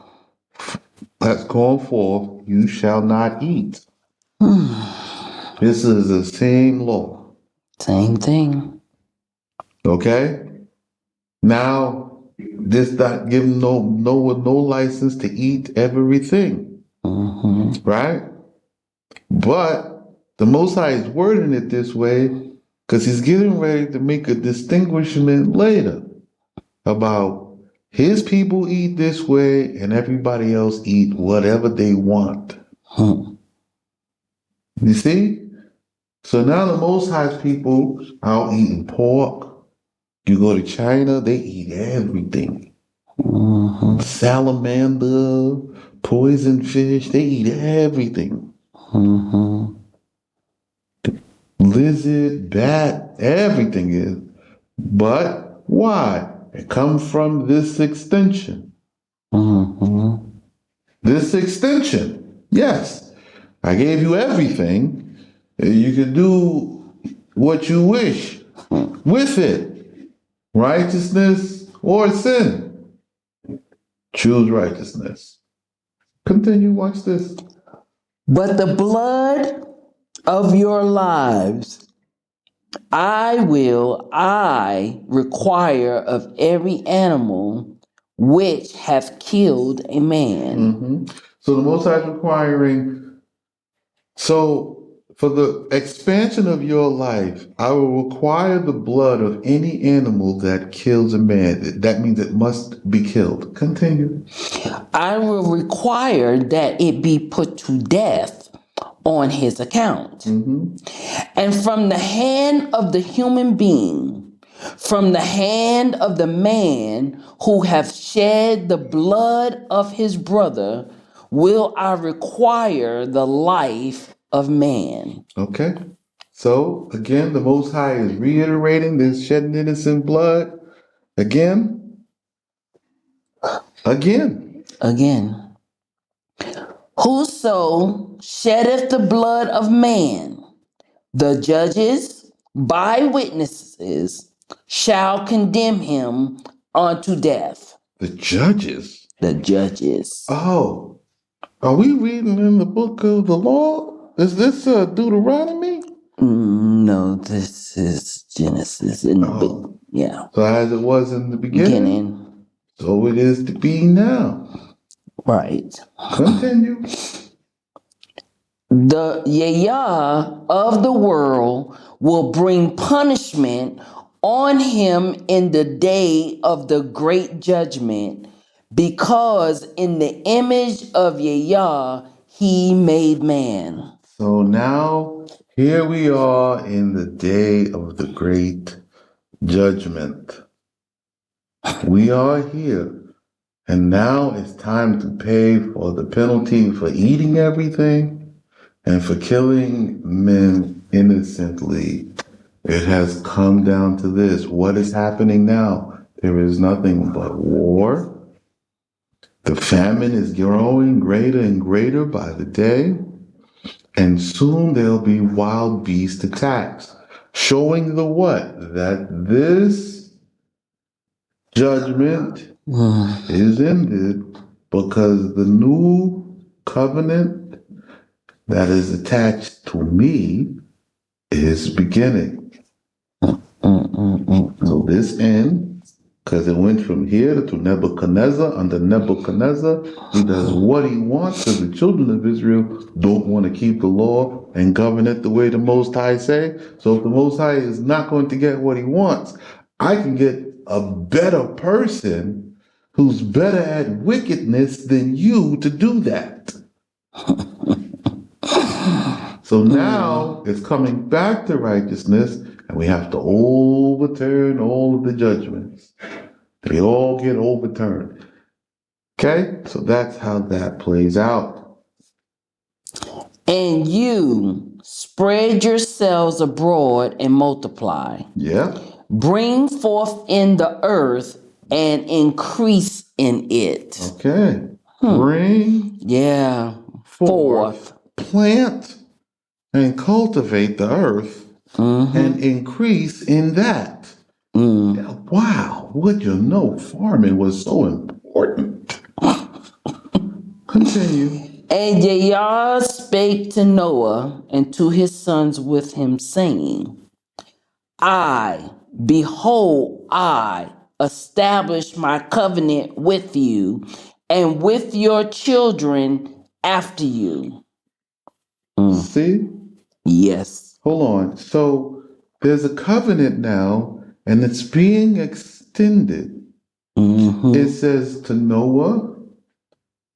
Speaker 1: has gone forth, you shall not eat. This is the same law.
Speaker 2: Same thing.
Speaker 1: Okay? Now, this not giving no license to eat everything. Right? But the Most High is wording it this way because he's getting ready to make a distinguishment later about his people eat this way and everybody else eat whatever they want. You see? So now the Most High's people out eating pork. You go to China, they eat everything. Salamander, poison fish, they eat everything. Lizard, bat, everything is. But why? It comes from this extension. This extension. Yes. I gave you everything. You can do what you wish with it. Righteousness or sin. Choose righteousness. Continue, watch this.
Speaker 2: But the blood of your lives I require of every animal which have killed a man.
Speaker 1: So the Most High is requiring, so for the expansion of your life, I will require the blood of any animal that kills a man. That means it must be killed. Continue.
Speaker 2: I will require that it be put to death on his account. And from the hand of the human being, from the hand of the man who have shed the blood of his brother, will I require the life of man.
Speaker 1: Okay. So again, the Most High is reiterating this shedding innocent blood again.
Speaker 2: Whoso sheddeth the blood of man, the judges by witnesses shall condemn him unto death.
Speaker 1: The judges.
Speaker 2: The judges.
Speaker 1: Oh, are we reading in the book of the law? Is this Deuteronomy?
Speaker 2: No, this is Genesis in the book. Yeah.
Speaker 1: So as it was in the beginning, so it is to be now.
Speaker 2: Right.
Speaker 1: Continue.
Speaker 2: The Yah of the world will bring punishment on him in the day of the great judgment, because in the image of Yah he made man.
Speaker 1: So now here we are in the day of the great judgment. We are here. And now it's time to pay for the penalty for eating everything and for killing men innocently. It has come down to this. What is happening now? There is nothing but war. The famine is growing greater and greater by the day. And soon there'll be wild beast attacks. Showing the what? That this judgment is ended because the new covenant that is attached to me is beginning. So this ends because it went from here to Nebuchadnezzar. Under Nebuchadnezzar, he does what he wants because the children of Israel don't want to keep the law and govern it the way the Most High say. So if the Most High is not going to get what he wants, I can get a better person who's better at wickedness than you to do that. So now it's coming back to righteousness, and we have to overturn all of the judgments. They all get overturned. Okay, so that's how that plays out.
Speaker 2: And you spread yourselves abroad and multiply.
Speaker 1: Yeah.
Speaker 2: Bring forth in the earth and increase in it.
Speaker 1: Okay. Bring
Speaker 2: Yeah.
Speaker 1: forth, plant, and cultivate the earth and increase in that. Wow, would you know farming was so important? Continue.
Speaker 2: And Yah spake to Noah and to his sons with him, saying, behold, I establish my covenant with you and with your children after you.
Speaker 1: See?
Speaker 2: Yes.
Speaker 1: Hold on. So there's a covenant now, and it's being extended. It says to Noah,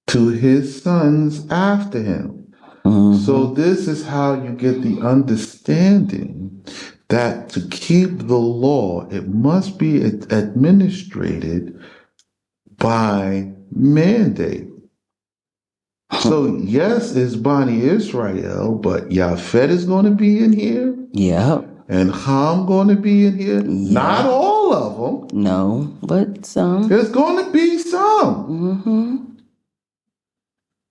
Speaker 1: to his sons after him. So this is how you get the understanding that to keep the law, it must be administrated by mandate. So yes, it's Bani Israel, but Yafet is going to be in here.
Speaker 2: Yep.
Speaker 1: And Ham going to be in here.
Speaker 2: Yep.
Speaker 1: Not all of them.
Speaker 2: No, but some.
Speaker 1: There's going to be some.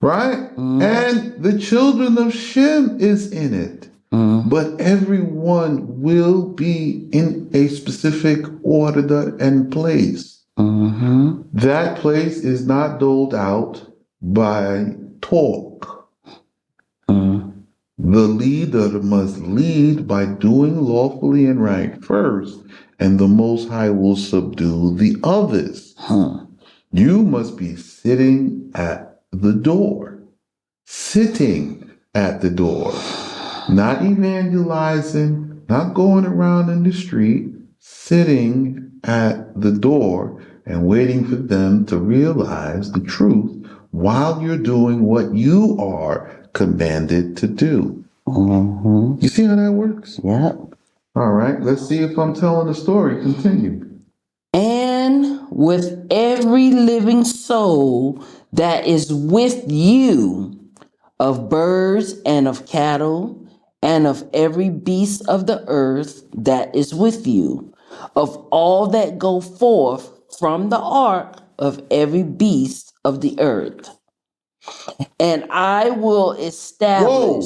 Speaker 1: Right? And the children of Shem is in it. But everyone will be in a specific order and place. That place is not doled out by talk. The leader must lead by doing lawfully and right first, and the Most High will subdue the others. You must be sitting at the door. Sitting at the door. Not evangelizing, not going around in the street, sitting at the door and waiting for them to realize the truth while you're doing what you are commanded to do. You see how that works?
Speaker 2: Yep.
Speaker 1: All right, let's see if I'm telling the story. Continue.
Speaker 2: And with every living soul that is with you, of birds and of cattle, and of every beast of the earth that is with you, of all that go forth from the ark, of every beast of the earth. And I will establish.
Speaker 1: Whoa!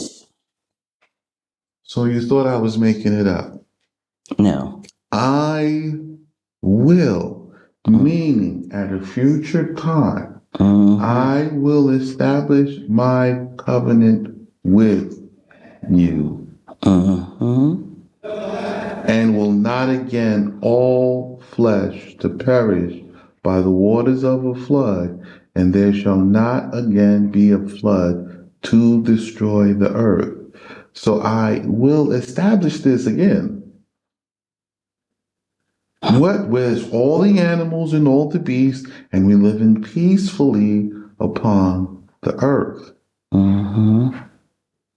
Speaker 1: So you thought I was making it up?
Speaker 2: No.
Speaker 1: I will, meaning at a future time, I will establish my covenant with you and will not again all flesh to perish by the waters of a flood, and there shall not again be a flood to destroy the earth. So I will establish this again. With all the animals and all the beasts, and we live in peacefully upon the earth.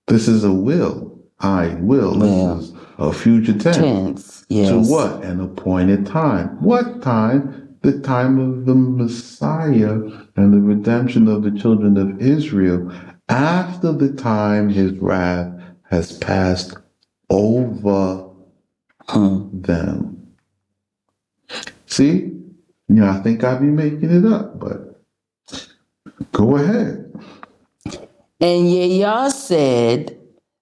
Speaker 1: This is a will. I will.
Speaker 2: Yeah.
Speaker 1: This is a future tense.
Speaker 2: Yes.
Speaker 1: To what? An appointed time. What time? The time of the Messiah and the redemption of the children of Israel after the time his wrath has passed over them. See? I think I'd be making it up, but go ahead.
Speaker 2: And Yah said,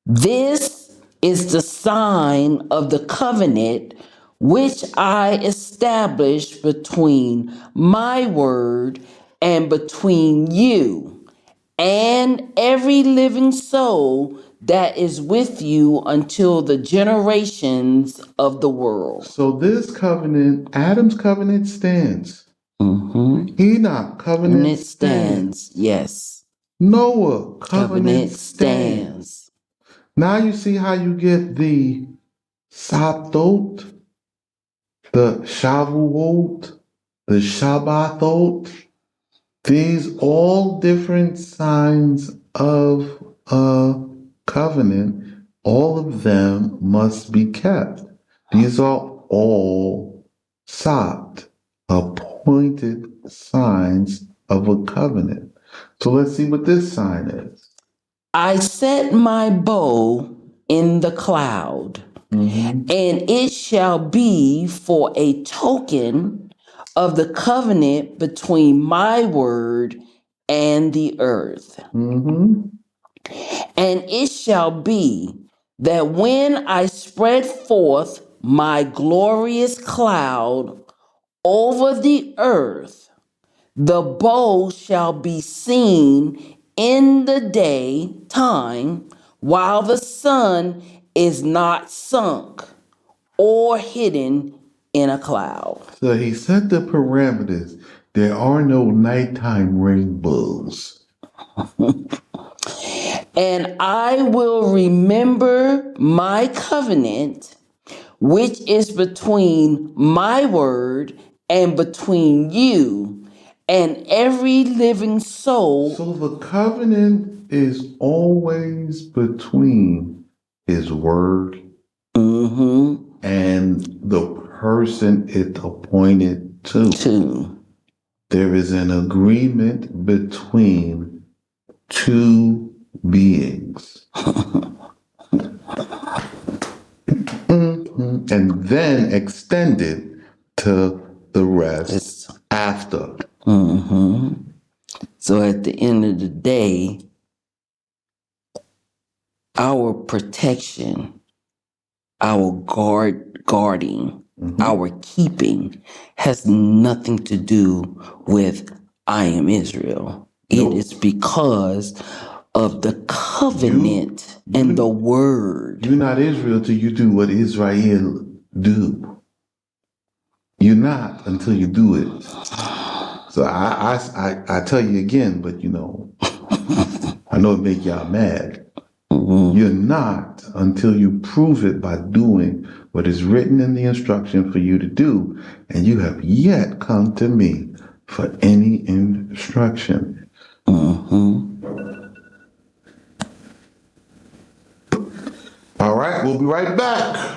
Speaker 2: this is the sign of the covenant which I establish between my word and between you and every living soul that is with you until the generations of the world.
Speaker 1: So this covenant, Adam's covenant stands. Enoch covenant stands.
Speaker 2: Yes.
Speaker 1: Noah covenant stands. Now you see how you get the Saptot, the Shavuot, the Shabbathot. These all different signs of a covenant. All of them must be kept. These are all appointed appointed signs of a covenant. So let's see what this sign is.
Speaker 2: I set my bow in the cloud, and it shall be for a token of the covenant between my word and the earth.
Speaker 1: Mm-hmm.
Speaker 2: And it shall be that when I spread forth my glorious cloud over the earth, the bow shall be seen in the day time while the sun is not sunk or hidden in a cloud.
Speaker 1: So he set the parameters. There are no nighttime rainbows.
Speaker 2: And I will remember my covenant, which is between my word and between you and every living soul.
Speaker 1: So the covenant is always between his word and the person it appointed to. There is an agreement between two beings. And then extended to the rest after.
Speaker 2: So at the end of the day, our protection, our guarding, our keeping has nothing to do with I am Israel. It is because of the covenant and the word.
Speaker 1: You're not Israel till you do what Israel do. You're not until you do it. So I tell you again, but I know it make y'all mad. You're not until you prove it by doing what is written in the instruction for you to do, and you have yet come to me for any instruction. All right, we'll be right back.